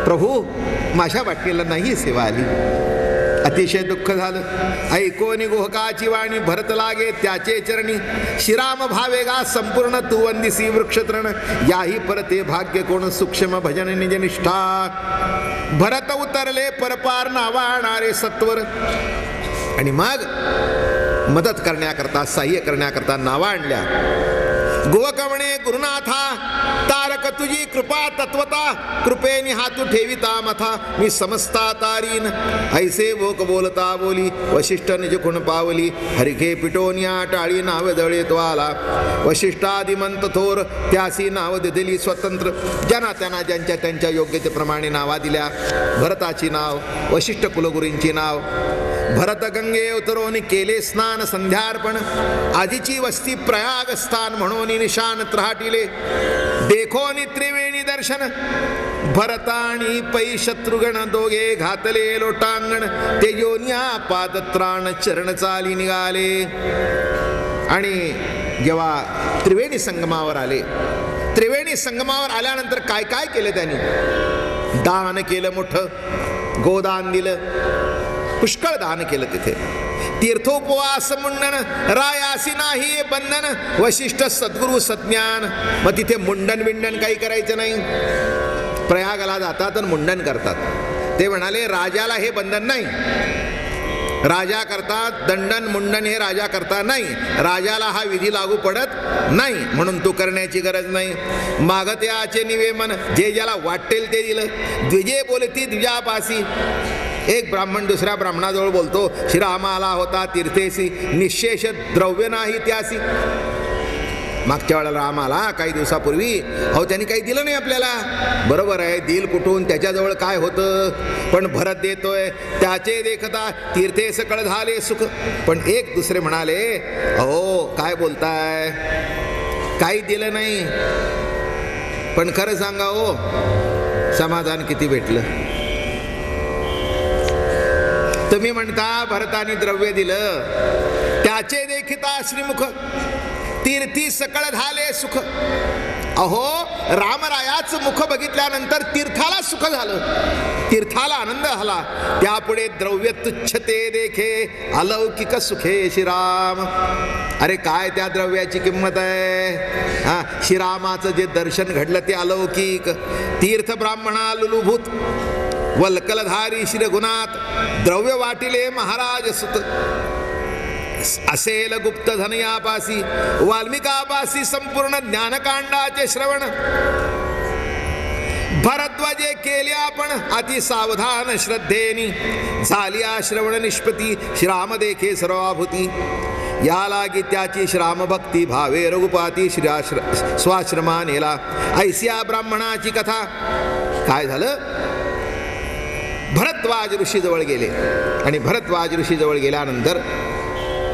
प्रभू माझ्या वाटणीला नाही सेवा आली. अतिशय दुःख झालं. ऐकोनी गुहकाची वाणी भरत लागे त्याचे चरणी. श्रीराम भावेगा संपूर्ण तू वंदिसी वृक्षतृण. याही परते भाग्य कोण सूक्ष्म भजन निज निष्ठा. भरत उतरले परपार नावाणारे सत्वर. आणि मग मदत करण्याकरता, सहाय्य करण्याकरता नावा आणल्या. गोवक म्हणे गुरुनाथा, तारक तुझी कृपा तत्वता. कृपेनी हातू ठेविता मथा, मी समस्ता तारीन. ऐसे वोक बोलता बोली, वशिष्ठ निज खुण पावली. हरिघे पिटोनिया टाळी नाव दळे तो आला. वशिष्ठादिमंत थोर त्यासी नाव दिली स्वतंत्र. ज्यांना त्यांना ज्यांच्या त्यांच्या योग्यतेप्रमाणे नावा दिल्या. भरताची नाव, वशिष्ठ कुलगुरूंची नाव. भरत गंगे उतरोनी केले स्नान संध्यार्पण. आजीची वस्ती प्रयाग स्थान म्हणून निशान त्राटिले. देखोनी त्रिवेणी दर्शन. भरताणी पै शत्रुघ्न दोघे घातले लोटांगण. ते योन्या पादत्राण चरण चाली निघाले. आणि जेव्हा त्रिवेणी संगमावर आले, त्रिवेणी संगमावर आल्यानंतर काय काय केलं त्यांनी? दान केलं, मोठं गोदान दिलं, पुष्कळ दान केलं. तिथे तीर्थोपवास मुंडन, रायासी नाही बंधन, वशिष्ठ सद्गुरु सज्ञान. मग तिथे मुंडन विंडन काही करायचं नाही. प्रयागला जातात आणि मुंडन करतात. ते म्हणाले राजाला हे बंधन नाही. राजा करतात दंडन मुंडन, हे राजा करता नाही. राजाला हा विधी लागू पडत नाही, म्हणून तो करण्याची गरज नाही. मागत्याचे निवे मन, जे ज्याला वाटेल ते दिलं. द्विजे बोलती द्विजापासी. एक ब्राह्मण दुसऱ्या ब्राह्मणाजवळ बोलतो, श्रीरामाला होता तीर्थेसी, निशेष द्रव्य नाही त्यासी. मागच्या वेळेला रामाला काही दिवसापूर्वी त्यांनी काही दिलं नाही आपल्याला. बरोबर आहे, दिल कुठून, त्याच्याजवळ काय होतं. पण भरत देतोय, त्याचे देखता तीर्थे सकळ झाले सुख. पण एक दुसरे म्हणाले, अहो काय बोलताय, काही दिलं नाही. पण खरं सांगा हो, समाधान किती भेटलं? तुम्ही म्हणता भरतानी द्रव्य दिलं, त्याचे देखता श्रीमुख, तीर्थी सकळ झाले सुख. अहो रामरायाचं मुख बघितल्यानंतर तीर्थाला सुख झालं, तीर्थाला आनंद झाला. त्यापुढे द्रव्य तुच्छते देखे, अलौकिक सुखे श्रीराम. अरे काय त्या द्रव्याची किंमत आहे? श्रीरामाचं जे दर्शन घडलं ते अलौकिक. तीर्थ ब्राह्मणा लुलुभूत, वल्कलधारी श्रीरघुनाथ, द्रव्य वाटिले महाराज सुत. असेल गुप्त धनयापासी, वाल्मिकापासी संपूर्ण ज्ञानकांडाचे श्रवण. भरद्वाजे केले आपण अति सावधान श्रद्धेनी, झालिया श्रवण निष्पती, श्रीराम देखे सर्वाभूती. या लागी त्याची श्राम भक्ती भावे रघुपाती, स्वाश्रमा नेला. ऐसिया ब्राह्मणाची कथा. काय झालं? भरद्वाज ऋषी जवळ गेले आणि भरद्वाज ऋषी जवळ गेल्यानंतर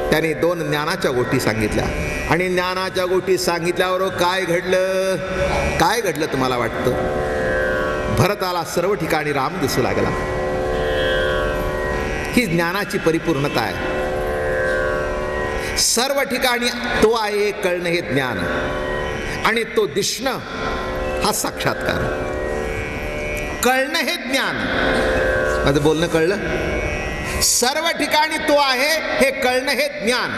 त्याने 2 ज्ञानाच्या गोष्टी सांगितल्या. आणि ज्ञानाच्या गोष्टी सांगितल्यावर काय घडलं? काय घडलं तुम्हाला वाटतं? भरताला सर्व ठिकाणी राम दिसू लागला. ही ज्ञानाची परिपूर्णता आहे. सर्व ठिकाणी तो आहे कळणं हे ज्ञान, आणि तो दिसणं हा साक्षात्कार. कळणं हे ज्ञान. माझं बोलणं कळलं? सर्व ठिकाणी तो आहे हे कळणं हे ज्ञान.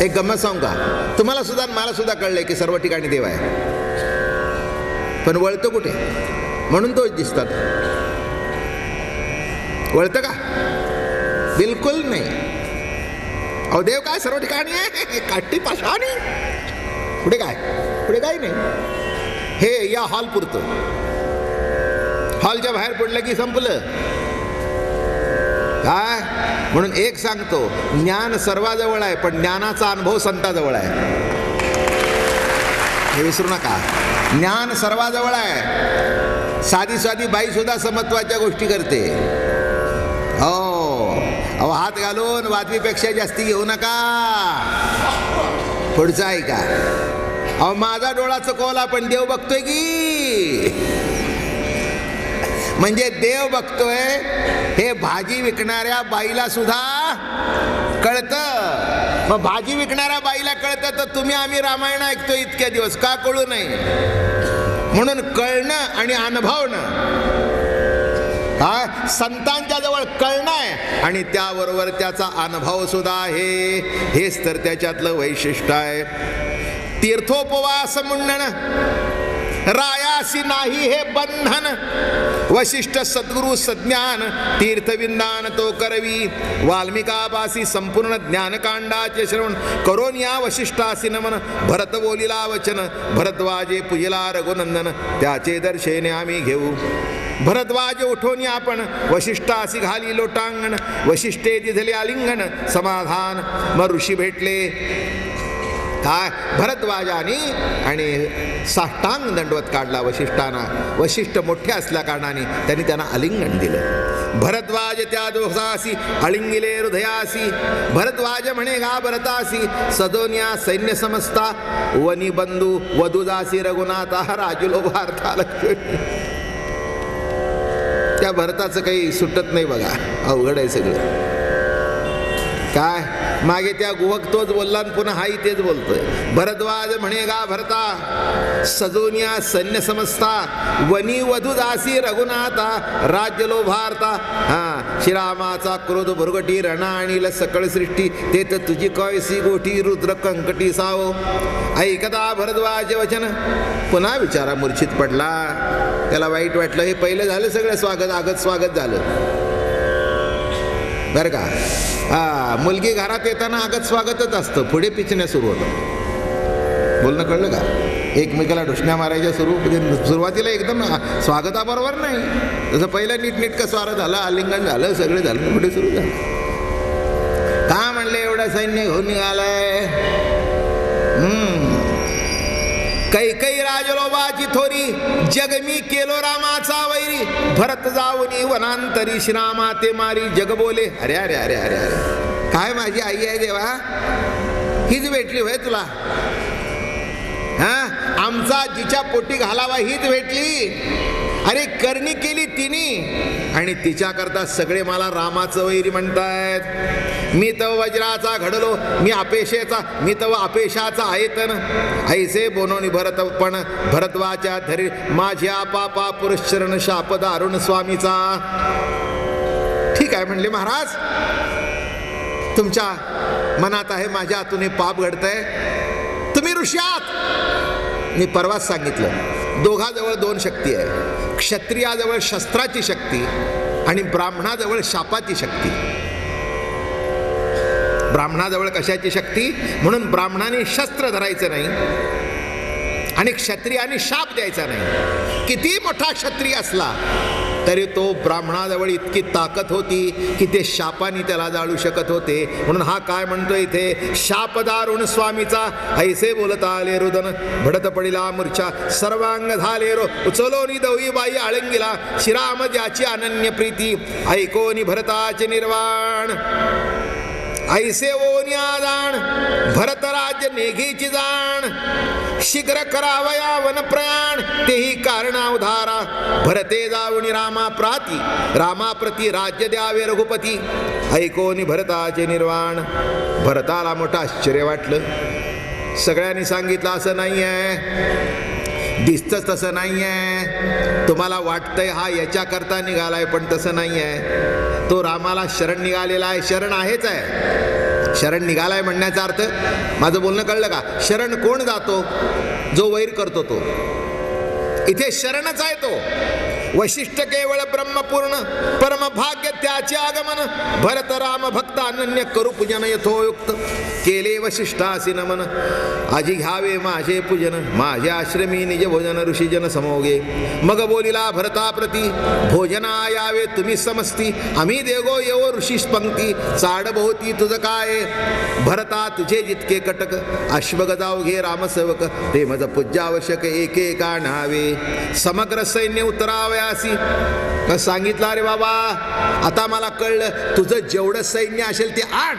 एक गंमत सांगू का? तुम्हाला सुद्धा मला सुद्धा कळलंय की सर्व ठिकाणी देव आहे, पण वळतो कुठे? म्हणून तो दिसतात. वळतं का? बिलकुल नाही. अहो देव काय सर्व ठिकाणी आहे? काठी पाशाणी. पुढे काय? पुढे काही नाही. हे या हॉल पुरतं. हॉलच्या बाहेर पडलं की संपलं. काय? म्हणून एक सांगतो, ज्ञान सर्वाजवळ आहे, पण ज्ञानाचा अनुभव संताजवळ आहे. हे विसरू नका. ज्ञान सर्वाजवळ आहे. साधी साधी बाई सुद्धा समत्वाच्या गोष्टी करते. हो, अहो हात घालून वाजवीपेक्षा जास्ती घेऊ नका. पुढचं आहे का? अहो माझा डोळा चुकवला पण देव बघतोय की. म्हणजे देव बघतोय हे भाजी विकणाऱ्या बाईला सुद्धा कळतं. मग भाजी विकणाऱ्या बाईला कळतं तर तुम्ही आम्ही रामायण ऐकतो इतके दिवस का कळू नाही? म्हणून कळणं आणि अनुभवणं हा संतांच्या जवळ कळणं आहे, आणि त्याबरोबर त्याचा अनुभव सुद्धा आहे. हेच तर त्याच्यातलं वैशिष्ट्य आहे. तीर्थोपवास मुंडन, रायासी नाही हे बंधन, वशिष्ठ सद्गुरु सज्ञान, तीर्थविंदान तो करवी. वाल्मिकापासी संपूर्ण ज्ञानकांडाचे श्रवण, करोन या वशिष्ठासी नमन. भरत बोलिला वचन, भरद्वाजे पूजिला रघुनंदन, त्याचे दर्शने आम्ही घेऊ. भरद्वाज उठोनी आपण, वशिष्ठासी घाली लोटांगण, वशिष्ठे दिधले आलिंगन समाधान. मग ऋषी भेटले. काय? भरद्वाजानी आणि साष्टांग दंडवत काढला वशिष्ठांना. वशिष्ठ मोठे असल्या कारणाने त्यांनी त्यांना आलिंगन दिलं. भरद्वाज त्या दोषासी अळिंगिले हृदयासी, भरद्वाज म्हणे गा भरतासी, सदोन्या सैन्य समजता, वनी बंधू वधुदासी रघुनाथा राजुलो भारता लक्ष्मी. त्या भरताचं काही सुटत नाही बघा, अवघड आहे सगळं. काय मागे त्या गुहक तोच बोलला आणि पुन्हा हाही तेच बोलतोय. भरद्वाज म्हणेगा भरता सजोनिया सैन्य समजता वनी वधू दासी रघुनाथा राज्य लोभारता. श्रीरामाचा क्रोध भुरगटी रणा आणील सकळ सृष्टी ते तर तुझी कळसी गोठी रुद्र कंकटी सावो. ऐकता भरद्वाज वचन पुन्हा विचारा मूर्छित पडला. त्याला वाईट वाटलं. हे पहिलं झालं सगळं स्वागत आगत स्वागत झालं बरं का. मुलगी घरात येताना आगत स्वागतच असतं. पुढे पिचण्या सुरू होतं. बोलणं कळलं का. एकमेकाला ढुसण्या मारायच्या सुरुवातीला एकदम स्वागताबरोबर नाही. जसं पहिलं नीटनेटकं स्वागत झालं आलिंगन झालं सगळं झालं पुढे सुरू झालं. का म्हणले एवढं सैन्य घेऊन निघालंय. कैकई राजलोबाची थोरी जगमी केलो रामाचा वैरी भरत जाऊनी वनांतरी श्रीरामा ते मारी जग बोले. अरे अरे अरे अरे अरे काय माझी आई आहे देवा. हीच भेटली होय तुला. आमचा जिच्या पोटी घालावा हीच भेटली. अरे करणी केली तिने आणि तिच्याकरता सगळे मला रामाचं वैरी म्हणतायत. मी तव वज्राचा घडलो मी अपेशेचा मी तव अपेशाचा आयतन ऐसे बोनोनी भरत पण भरद्वाच्या धरी माझ्या पापा पुरश्चरण शाप दारुण स्वामीचा. ठीक आहे म्हणले महाराज तुमच्या मनात आहे माझ्या हातून हे पाप घडतंय. तुम्ही ऋषी आहात. मी परवाच सांगितलं दोघाजवळ दोन शक्ती आहे. क्षत्रियाजवळ शस्त्राची शक्ती आणि ब्राह्मणाजवळ शापाची शक्ती. ब्राह्मणाजवळ कशाची शक्ती. म्हणून ब्राह्मणाने शस्त्र धरायचं नाही आणि क्षत्रियाने शाप द्यायचा नाही. किती मोठा क्षत्रिय असला तरी तो ब्राह्मणाजवळ इतकी ताकद होती की ते शापाने त्याला जाळू शकत होते. म्हणून हा काय म्हणतो इथे शापदारुण स्वामीचा ऐसे बोलता आले रुदन भडत पडिला मूर्छा सर्वांग झाले रो उचलोनी दवी बाई आळंगीला श्रीराम ज्याची अनन्य प्रीती ऐकोनी भरताचे निर्वाण ऐसे ओनिया जाण भरत राज्य नेघीची जाण शीघ्र करावया वन प्रयाण तेही कारणावधारा भरते जाऊनी रामाप्रती राज्य द्यावे रघुपती ऐकोनी भरताचे निर्वाण. भरताला मोठं आश्चर्य वाटलं. सगळ्यांनी सांगितलं असं नाही आहे दिसतंच तसं नाही आहे. तुम्हाला वाटतंय हा याच्याकरता निघालाय पण तसं नाही आहे. तो रामाला शरण निघालेला आहे. शरण आहेच आहे. शरण निघालाय म्हणण्याचा अर्थ माझं बोलणं कळलं का. शरण कोण जातो जो वैर करतो तो. इथे शरणच आहे तो. वशिष्ठ केवळ ब्रह्मपूर्ण परम भाग्य त्याचे आगमन भरत राम भक्त अनन्य करू पूजन यथोयुक्त केले वशिष्ठासी नमन. आजी घ्यावे माझे पूजन माझे आश्रमी निज भोजन ऋषीजन समोगे. मग बोलिला भरता प्रती भोजना यावे तुम्ही समस्ती आम्ही देगो येवो ऋषीस पंक्ती चाड बहुती तुझ काय भरता तुझे जितके कटक अश्वगदाव घे रामसेवक ते मज पूज्यावश्यक एकेका नावे समग्र सैन्य उतरावयासी. सांगितलं अरे बाबा आता मला कळलं तुझं जेवढं सैन्य असेल ते आण.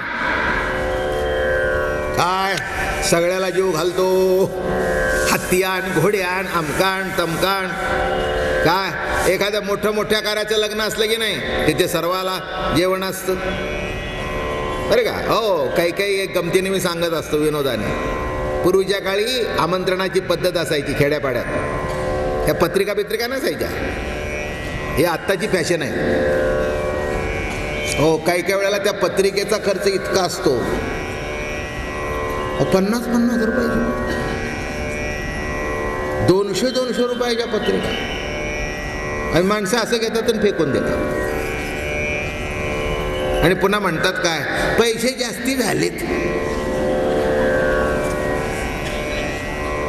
काय सगळ्याला जीव घालतो. हत्तीयान घोड्यान अमकान तमकान. काय एखाद्या मोठ्या कार्याचं लग्न असलं की नाही तिथे सर्वाला जेवण असतं बरे का. हो काही एक गमतीने मी सांगत असतो विनोदाने. पूर्वीच्या काळी आमंत्रणाची पद्धत असायची खेड्यापाड्यात. ह्या पत्रिका नसायच्या. हे आत्ताची फॅशन आहे. हो काही वेळेला त्या पत्रिकेचा खर्च इतका असतो 50-50 रुपयाची 200 रुपयाच्या पत्रिका. आणि माणसं असं घेतात आणि फेकून देतात. आणि पुन्हा म्हणतात काय पैसे जास्ती झालेत.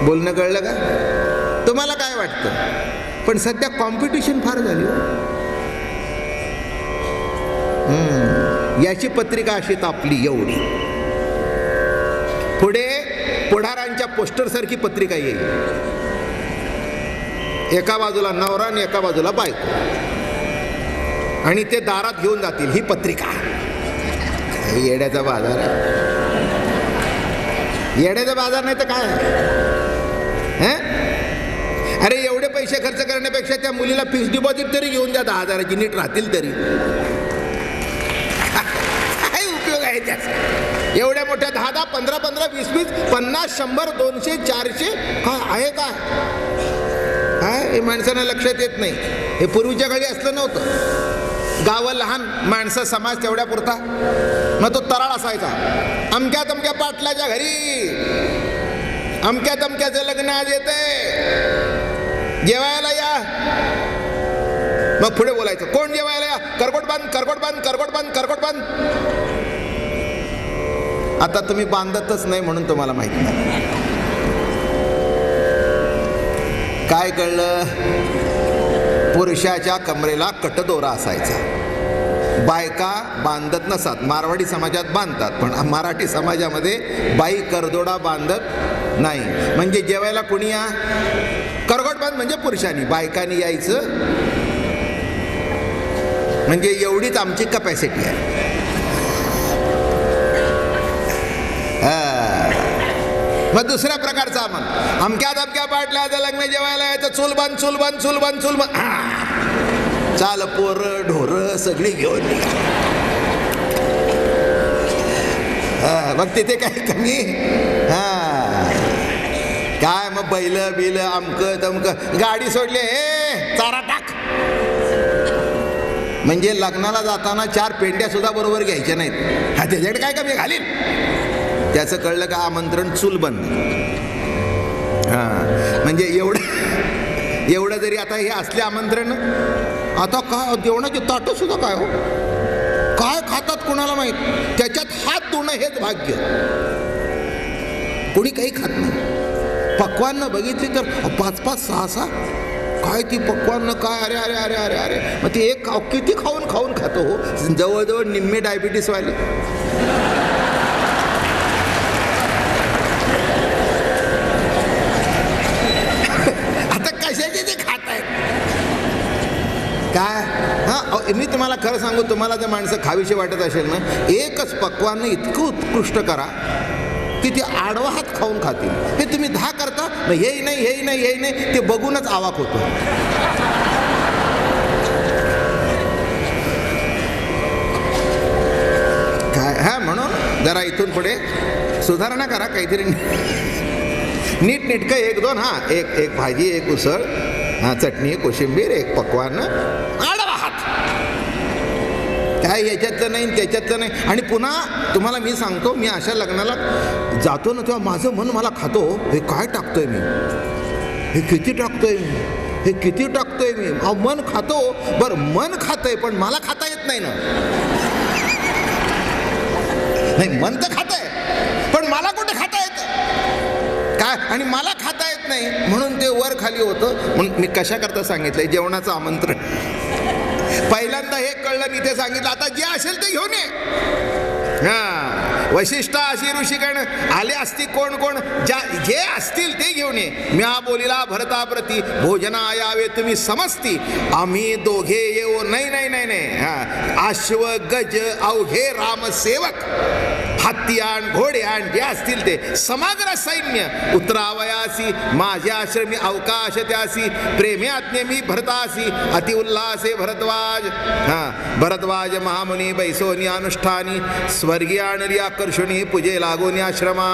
बोलणं कळलं का. तुम्हाला काय वाटतं पण सध्या कॉम्पिटिशन फार झाली. याची पत्रिका अशी तापली एवढी. पुढे पुढारांच्या पोस्टर सारखी पत्रिका येईल. एका बाजूला नवरा आणि एका बाजूला बायको आणि ते दारात घेऊन जातील ही पत्रिका. येड्याचा बाजार आहे. येड्याचा बाजार नाही तर काय. अरे एवढे पैसे खर्च करण्यापेक्षा त्या मुलीला फिक्स डिपॉझिट तरी घेऊन द्या 10,000ची नीट राहतील तरी. काय उपयोग आहे त्याचा. एवढ्या मोठ्या 10-10, 15-15, 20-20, 50, 100, 200, 400 काय आहे काय हे माणसांना लक्षात येत नाही. हे पूर्वीच्या काळी असलं नव्हतं. गावं लहान, माणसं समाज तेवढ्या पुरता. मग तो तराळ असायचा. अमक्या तमक्या पाटलाच्या घरी अमक्या तमक्याचं लग्न आज येते, जेवायला या. मग पुढे बोलायचं, कोण जेवायला या? करकोट बांध, करकोट बांध, करकोट बांध, करकोट बांध. आता तुम्ही बांधतच नाही म्हणून तुम्हाला माहित नाही. काय कळलं? पुरुषाच्या कमरेला कटदोरा असायचा. बायका बांधत नसतात. मारवाडी समाजात बांधतात, पण मराठी समाजामध्ये बाई करदोडा बांधत नाही. म्हणजे जेवायला कुणी या? करगोट बांध म्हणजे पुरुषांनी, बायकांनी यायचं. म्हणजे एवढीच आमची कपॅसिटी आहे. मग दुसऱ्या प्रकारचा म्हण, अमक्या दमक्या पाटल्याचं लग्न जेवायला यायचं, चूल बंद, चूल बंद, चूल बंद, चूल बंद. चाल पोरं ढोरं सगळी घेऊन निघा. मग तिथे काही कमी? काय मग बैल बिल अमकं तमकं, गाडी सोडली, हे चारा टाक. म्हणजे लग्नाला जाताना 4 पेंड्या सुद्धा बरोबर घ्यायच्या नाहीत. हा त्याच्याकडे काय कमी घालील? त्याचं कळलं का आमंत्रण चूल बंद. म्हणजे एवढं जरी आता हे असले आमंत्रण, आता काय जेवणाची ताटं सुद्धा काय हो, काय खातात कोणाला माहीत. त्याच्यात हात धुणं हेच भाग्य. कोणी काही खात नाही. पक्वान्न बघितली तर 5-5, 6-6 काय ती पक्वान्न काय. अरे अरे अरे अरे अरे. मग ती एक किती खाऊन खाऊन खातो हो. जवळजवळ निम्मे डायबिटीस वाले. काय मी तुम्हाला खरं सांगू, तुम्हाला जर माणसं खावीशी वाटत असेल ना, एकच पक्वान्न इतकं उत्कृष्ट करा की ते आडवा हात खाऊन खातील. हे तुम्ही 10 करता, हेही नाही, हेही नाही, हेही नाही, ते बघूनच आवाक होतो. काय म्हणून जरा इथून पुढे सुधारणा करा काहीतरी. नीट नेटकं 1-2. एक भाजी, एक उसळ, चटणी, कोशिंबीर, एक पक्वान्न, आडवा हात. काय याच्यातलं नाही, त्याच्यातलं नाही. आणि पुन्हा तुम्हाला मी सांगतो, मी अशा लग्नाला जातो ना, तेव्हा माझं मन मला खातो, हे काय टाकतोय मी, हे किती टाकतोय मी, हे किती टाकतोय मी. मन खातो. बरं, मन खातंय पण मला खाता येत नाही ना. नाही, मन तर खातंय पण मला कुठे खाता येतं काय. आणि मला खाता येत नाही म्हणून ते वर खाली होतं. म्हणून मी कशा करता सांगितलंय, जेवणाचं आमंत्रण. पहिल्यांदा हे कळलं, मी ते सांगितलं, आता जे असेल ते घेऊन ये. वशिष्ठ अशी ऋषिगण आले असती, कोण कोण जे असतील ते घेऊन ये. म्या बोलिला भरताप्रती, भोजना यावे तुम्ही समजती, आम्ही दोघे येऊ. नाही नाही नाही नाही. अश्व गज अवघे रामसेवक, हत्ती आण, घोडे आण, जे असतील ते समग्र सैन्य उतरावयासी. माझ्या आश्रमी अवकाश त्यासी, प्रेमे आज्ञे मी भरतासी, अति उल्हासे भरद्वाज. भरद्वाज महामुनी बैसोनी अनुष्ठानी, स्वर्गीय आणली आकर्षणी, पूजे लागोनी आश्रमा.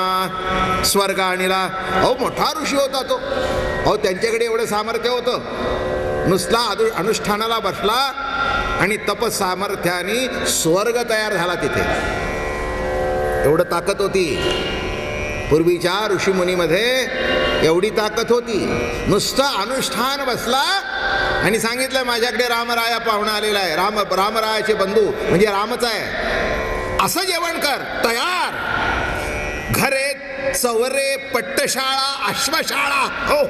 स्वर्ग आणला. अहो मोठा ऋषी होता तो. अहो त्यांच्याकडे एवढं सामर्थ्य होतं, नुसता अनुष्ठानाला बसला आणि तप सामर्थ्याने स्वर्ग तयार झाला तिथे. एवढं ताकद होती पूर्वीच्या ऋषीमुनीमध्ये, एवढी ताकद होती. नुसतं अनुष्ठान बसला आणि सांगितलं, माझ्याकडे रामराया पाहुणा आलेला आहे, रामरायाचे बंधू म्हणजे रामच आहे, असं जेवण कर. तयार. घरे, चवरे, पट्टशाळा, अश्वशाळा, हो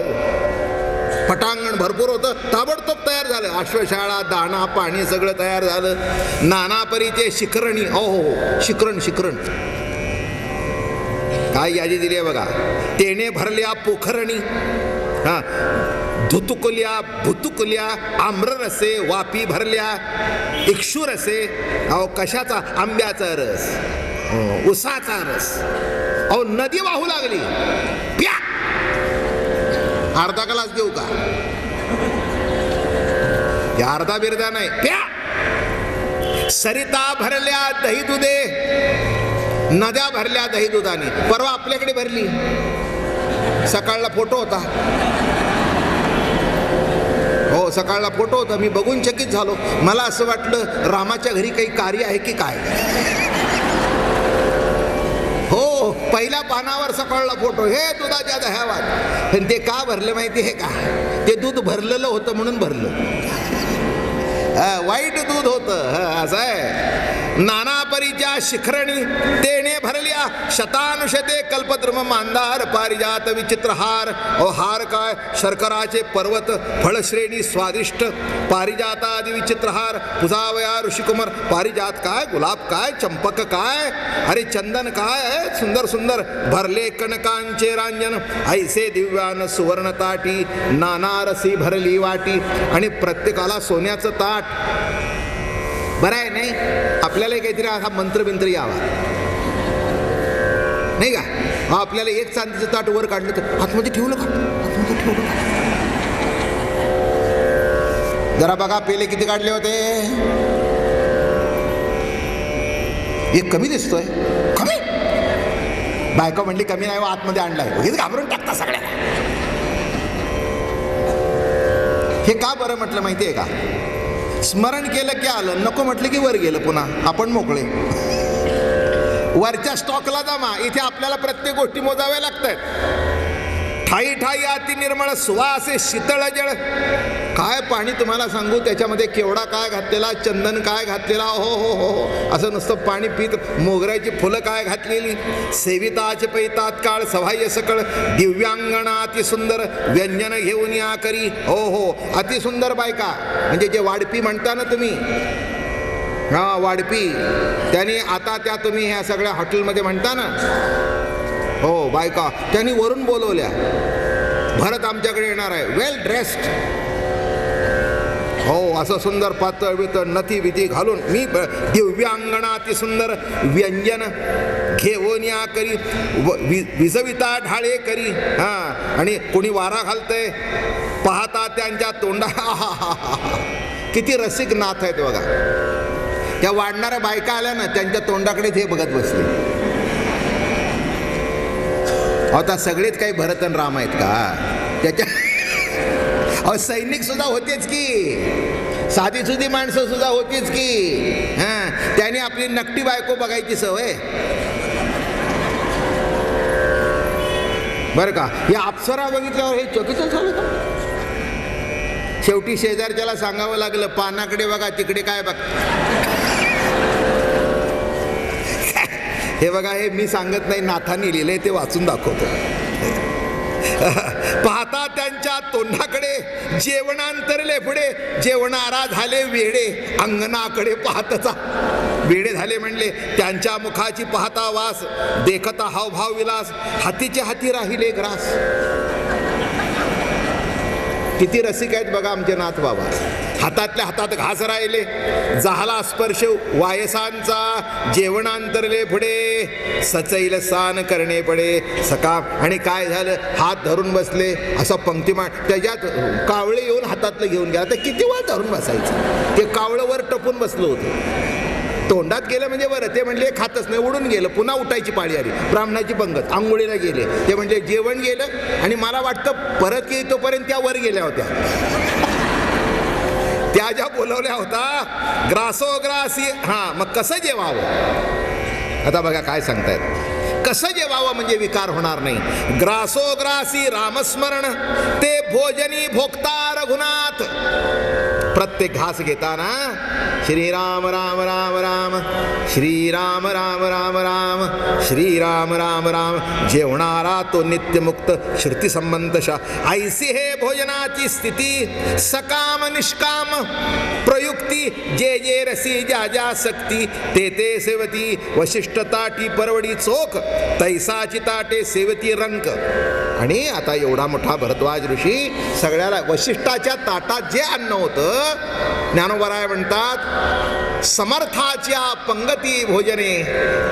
पटांगण भरपूर होतं. ताबडतोब तयार झालं. अश्वशाळा, दाणा पाणी सगळं तयार झालं. नाना परीचे शिखरणी, हो शिखरण काय यादी दिली आहे बघा. तेने भरल्या पोखरणी, धुतुकुल्या भुतुकुल्या, आम्ररसे वापी भरल्या, इक्षुरसे, अहो कशाचा, आंब्याचा रस, उसाचा रस. अहो नदी वाहू लागली, प्या. अर्धा ग्लास देऊ का? अर्धा बिरदा नाही, प्या. सरिता भरल्या दही दुधे, नद्या भरल्या दही दुधाने. परवा आपल्याकडे भरली, सकाळला फोटो होता. हो, सकाळला फोटो होता. मी बघून चकित झालो. मला असं वाटलं रामाच्या घरी काही कार्य आहे की काय. हो, पहिल्या पानावर सकाळला फोटो, हे दुधाच्या दह्यावर. पण ते का भरलं माहिती आहे का? ते दूध भरलेलं होतं म्हणून भरलं. वाईट दूध होतं. असं आहे. नाना परीच्या शिखरणी तेने भरल्या शतानुशते कल्पद्रुम मांदार पारिजात विचित्र हार. हार काय? शर्कराचे पर्वत, फळश्रेणी स्वादिष्ट पारिजातादि विचित्र हार. पुजावया ऋषिकुमार. पारिजात काय, गुलाब काय, चंपक काय, अरे चंदन काय, सुंदर सुंदर भरले कनकांचे रांजन. ऐसे दिव्यान सुवर्ण ताटी नाना रसी भरली वाटी. आणि प्रत्येकाला सोन्याचं ताट. बरं आहे नाही? आपल्यालाही काहीतरी असा मंत्रबिंत्र यावा नाही का? आपल्याला एक चांदीचं ताट वर काढलं तर आतमध्ये ठेवलं का? आतमध्ये ठेवलं का? जरा बघा पेले किती काढले होते. एक कमी दिसतोय. कमी? बायको म्हणली कमी नाही, आतमध्ये आणलाय. हेच घाबरून टाकता सगळ्या. हे का बरं म्हटलं माहिती आहे का? स्मरण केलं की आलं, नको म्हटलं की वर गेलं. पुन्हा आपण मोकळे. वरच्या स्टॉकला जमा. इथे आपल्याला प्रत्येक गोष्टी मोजाव्या लागतात. ठाई ठाई अति निर्मळ सुवासे शीतळ जळ. काय पाणी तुम्हाला सांगू, त्याच्यामध्ये केवढा काय घातलेला, चंदन काय घातलेला. हो हो हो हो, असं नुसतं पाणी पीत. मोगऱ्याची फुलं काय घातलेली. सेविताचे पै तात्काळ सहाय्य सकळ. दिव्यांगणा अतिसुंदर व्यंजन घेऊन या करी. हो हो, अतिसुंदर बायका. म्हणजे जे वाढपी म्हणता ना तुम्ही, हा वाढपी, त्यांनी आता त्या तुम्ही ह्या सगळ्या हॉटेलमध्ये म्हणता ना, हो बायका, त्यांनी वरून बोलवल्या. भरत आमच्याकडे येणार आहे, वेल ड्रेस्ड. हो, असं सुंदर पातळ बितळ नथी बिथी घालून. मी दिव्यांगणा अति सुंदर व्यंजन घेऊन या करी. विजविता ढाळे करी. हा, आणि कोणी वारा घालतंय पाहता त्यांच्या तोंडा. किती रसिक नाथ आहेत बघा. त्या वाढणाऱ्या बायका आल्या ना, त्यांच्या तोंडाकडे ते बघत बसले. आता सगळेच काही भरत आणि राम आहेत का? त्याच्या सैनिक सुद्धा होतेच की, साधी सुधी माणसं सुद्धा होतीच की. हां, त्याने आपली नकटी बायको बघायची सवय. बरं का? या अप्सरा बघितल्यावर हे चकित झालं का? शेवटी शेजारच्याला सांगावं लागलं, पानाकडे बघा, तिकडे काय बघ. हे बघा, हे मी सांगत नाही, नाथांनी लिहिलंय, ते वाचून दाखवतो. पाहता त्यांच्या तोंडाकडे जेवणांतरले पुढे. जेवणारा झाले वेडे अंगणाकडे पाहतचा. वेडे झाले म्हणले त्यांच्या मुखाची पाहता वास. देखता हावभाव विलास. हातीचे हाती राहिले ग्रास. किती रसिक आहेत बघा आमचे नाथ बाबा. हातातल्या हातात घास राहिले. झाला स्पर्श वायसांचा. जेवणांतरले पुढे सचैल सान करणे पडे. सकाम. आणि काय झालं, हात धरून बसले. असं पंक्तिमान. त्याच्यात कावळे येऊन हातातलं घेऊन गेला. तर किती वेळ धरून बसायचं. ते कावळं वर टपून बसलं होतं. तोंडात गेलं म्हणजे बरं. ते म्हणले खातच नाही, उडून गेलं. पुन्हा उठायची पाळी आली. ब्राह्मणाची पंगत आंघोळीला गेले. ते म्हणले जेवण गेलं. आणि मला वाटतं परत येईतोपर्यंत त्या वर गेल्या होत्या. त्या ज्या बोलवल्या होता ग्रासोग्रासी. हां, मग कसं जेवावं आता बघा काय सांगतायत. कसं जेवावं म्हणजे विकार होणार नाही. ग्रासोग्रासी रामस्मरण ते भोजनी भोगता रघुनाथ. प्रत्येक घास घेताना श्रीराम राम राम राम, श्रीराम राम राम राम, श्रीराम राम राम. जेवणारा तो नित्यमुक्त श्रुती संबंधशा. ऐसी हे भोजनाची स्थिती. सकाम निष्काम प्रयुक्ती. जे जे रसी ज्या ज्या सक्ती. ते ते सेवती. वशिष्ठ ताटी परवडी चोख. तैसाची ताटे सेवती रंक. आणि आता एवढा मोठा भरद्वाज ऋषी सगळ्याला वशिष्ठाच्या ताटात जे अन्न होतं, ज्ञानोबराय म्हणतात समर्थाच्या पंगती भोजने.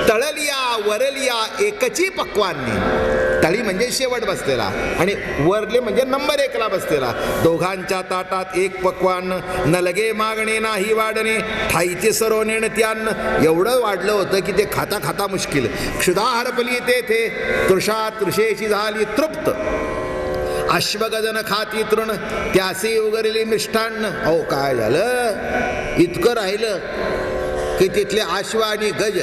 तळलिया वरलिया एकची पक्वान्नी. तळी म्हणजे शेवट बसलेला आणि वरले म्हणजे नंबर 1ला बसलेला. दोघांच्या ताटात एक पक्वान, न लगे मागणे नाही वाढणे, ठाईचे सर्व नेणती अन्न. एवढं वाढलं होतं की ते खाता खाता मुश्किल. क्षुधा हरपली तेथे, तृषा तृषेची झाली तृप्त. अश्वगजन खाती तृण, त्यासे उगरली मिष्टान्न. अहो काय झालं, इतकं राहिलं की तिथले अश्व आणि गज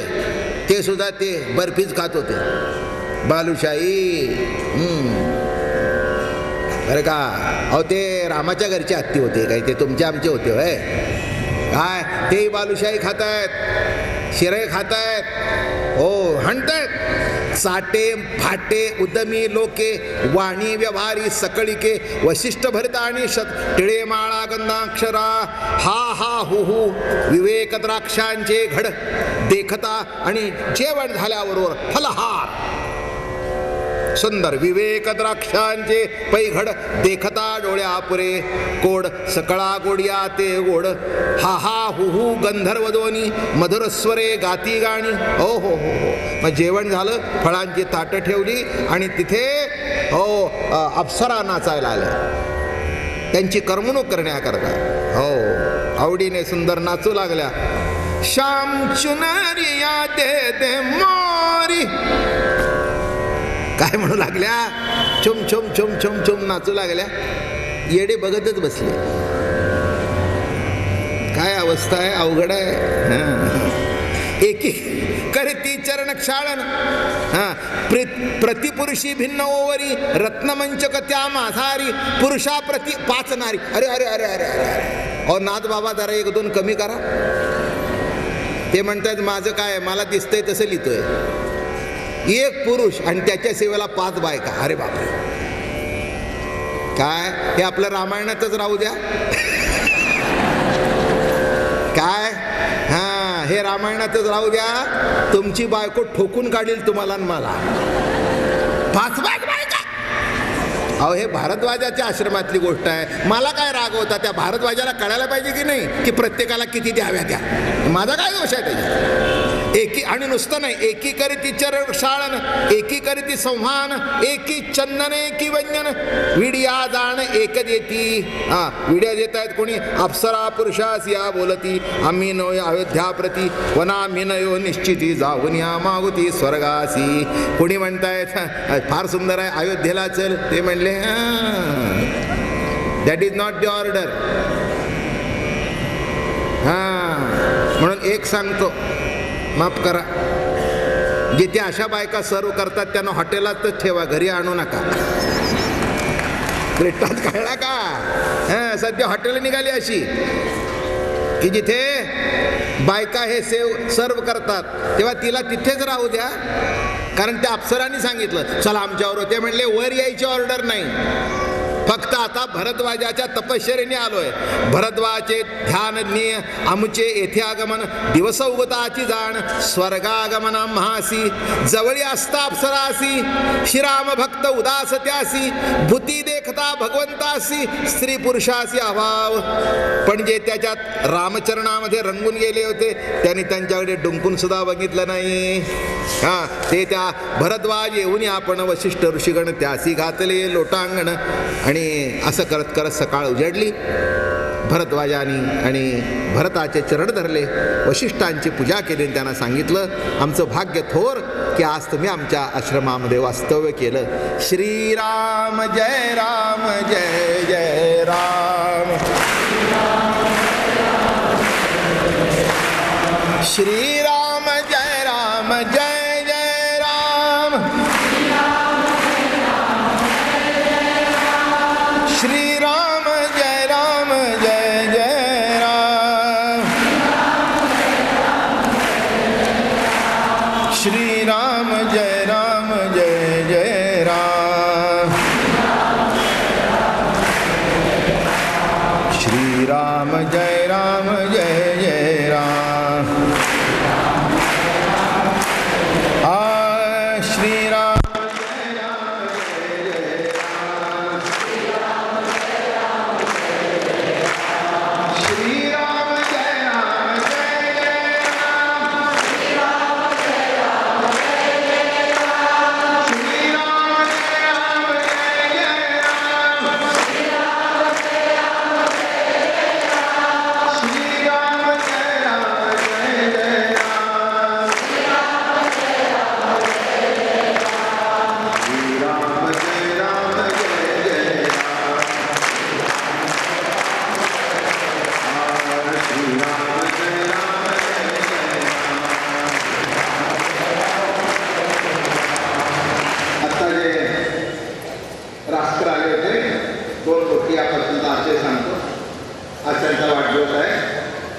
ते सुद्धा ते बर्फीच खात होते. बालुशाही बरं का. अहो ते रामाच्या घरचे हत्ती होते काय, ते तुमचे आमचे होते होय काय. तेही बालुशाही खातायत, शिरे खातायत, हो हणतायत. साटे फाटे उद्यमी लोके, वाणी व्यवहारी सकळिके, वशिष्ठ भरित आणि टिळे माळा गंधाक्षरा. हा हा हु हु विवेक द्राक्षांचे घड देखता आणि जेवण झाल्याबरोबर फलहार. सुंदर विवेक द्राक्षांचे पैघड देखता डोळ्या पुरे. कोड सकळा गोडिया ते गोड, हा हा हु हु गंधर्व दोनी, मधुर स्वरे गाती गाणी. हो हो हो हो. मग जेवण झालं, फळांची ताटं ठेवली आणि तिथे हो अप्सरा नाचायला आल्या त्यांची करमणूक करण्याकरता. हो आवडीने सुंदर नाचू लागल्या. श्याम चुनरिया दे दे मोरी, काय म्हणू लागल्या, छुम छुम छुम छुम छुम नाचू लागल्या. येडे बघतच बसले. काय अवस्था आहे, अवघड आहे. एकी करती चरण क्षाळन, प्रतिपुरुषी भिन्न ओवरी, रत्नमंचक त्या माधारी, पुरुषा प्रति 5 नारी. अरे अरे अरे अरे अरे. अहो नाथ बाबा जरा 1-2 कमी करा. ते म्हणतात माझं काय, मला दिसतंय तसं लिहितोय. 1 पुरुष आणि त्याच्या सेवेला 5 बायका. अरे बापरे, काय हे आपलं रामायणातच राहू द्या. काय हे रामायणातच राहू द्या. तुमची बायको ठोकून काढील तुम्हाला आणि मला. 5 बायका. अहो हे भारद्वाजाच्या आश्रमातली गोष्ट आहे. मला काय राग होता, त्या भारद्वाजाला कळायला पाहिजे की नाही की प्रत्येकाला किती द्याव्या त्या. माझा काय दोष आहे त्याच्यात. एकी आणि नुसतं नाही, एकी करीती चरण शाळन, एकी करीती संहान, एकी चंदन एकी व्यंजन, विडिया जाण एक देती. विड्या देत आहेत कोणी, अप्सरा पुरुषास या बोलती, आम्ही नय अयोध्या प्रती, वना मिनयो निश्चिती जाऊन या मागुती स्वर्गासी. कोणी म्हणतायत फार सुंदर आहे, अयोध्येला चल. ते म्हणले that is not the order. म्हणून एक सांगतो, माफ करा, जिथे अशा बायका सर्व करतात त्यांना हॉटेलातच ठेवा, घरी आणू नका. ब्रिटात कळला का. सध्या हॉटेल निघाली अशी की जिथे बायका हे सर्व करतात, तेव्हा तिला तिथेच राहू द्या. कारण त्या अप्सरांनी सांगितलं चला आमच्यावर. ते म्हणले वर यायची ऑर्डर नाही, फक्त आता भरद्वाजाच्या तपश्चर्येने आलोय. भरद्वाचे ध्यान ज्ञेय आमचे येथे आगमन, दिवस उगताची जाण, स्वर्गागमना महासी, जवळी असता अप्सरासी, श्रीराम भक्त उदास त्यासी, भूती देखता भगवंतासी, स्त्री पुरुषासी अभाव. पण जे त्याच्यात रामचरणामध्ये रंगून गेले होते त्यांनी त्यांच्याकडे डुंकून सुद्धा बघितलं नाही. ते त्या भरद्वाज येऊन आपण वशिष्ठ ऋषीगण त्यासी घातले लोटांगण. आणि असं करत करत सकाळ उजडली. भरद्वाजानी आणि भरताचे चरण धरले, वशिष्ठांची पूजा केली. त्यांना सांगितलं आमचं भाग्य थोर की आज तुम्ही आमच्या आश्रमामध्ये वास्तव्य केलं. श्रीराम जय राम जय जय राम. श्रीराम जय राम जय जय राम. श्रीराम जय राम जय जय राम. श्रीराम जय राम जय जय राम. श्रीराम जय राम जय जय राम. श्रीराम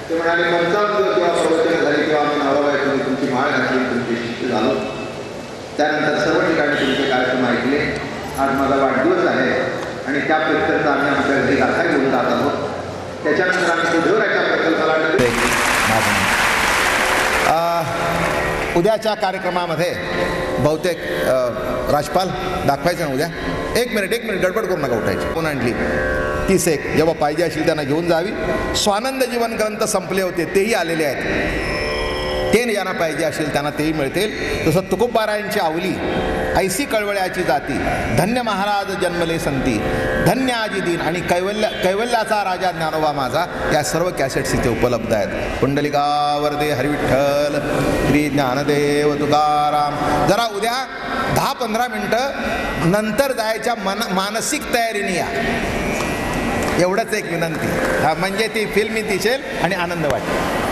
ते म्हणाले 55 दिवस जेव्हा प्रवचन झाली तेव्हा आम्ही नवरा बायकोने तुमची माळ घातली, तुमचे शिष्य झालो. त्यानंतर सर्व ठिकाणी तुमचे कार्यक्रम ऐकले. आज माझा वाढदिवस आहे आणि त्या प्रत्यर्थ आम्ही आमच्या घरी गाथा घेऊन जात आहोत. त्याच्यानंतर आम्ही बुधवाराच्या प्रकल्पाला उद्याच्या कार्यक्रमामध्ये बहुतेक राजपाल दाखवायचं ना उद्या. एक मिनिट गडबड करू नका उठायची. कोण आणली 30 एक जेव्हा पाहिजे असेल त्यांना घेऊन जावी. स्वानंद जीवन ग्रंथ संपले होते तेही आलेले आहेत. ते ज्यांना पाहिजे असेल त्यांना तेही मिळतील. तसं तुकोबारायांची आवली ऐसी कळवळ्याची जाती, धन्य महाराज जन्मले संती, धन्य आजी दिन आणि कैवल्याचा राजा ज्ञानोबा माझा, या सर्व कॅसेट्स इथे उपलब्ध आहेत. पुंडलिकावरदे हरिविठ्ठल श्री ज्ञानदेव तुकाराम. जरा उद्या 10-15 मिनटं नंतर जायच्या मानसिक तयारीने या. एवढंच एक विनंती. म्हणजे ती फिल्म दिसेल आणि आनंद वाटेल.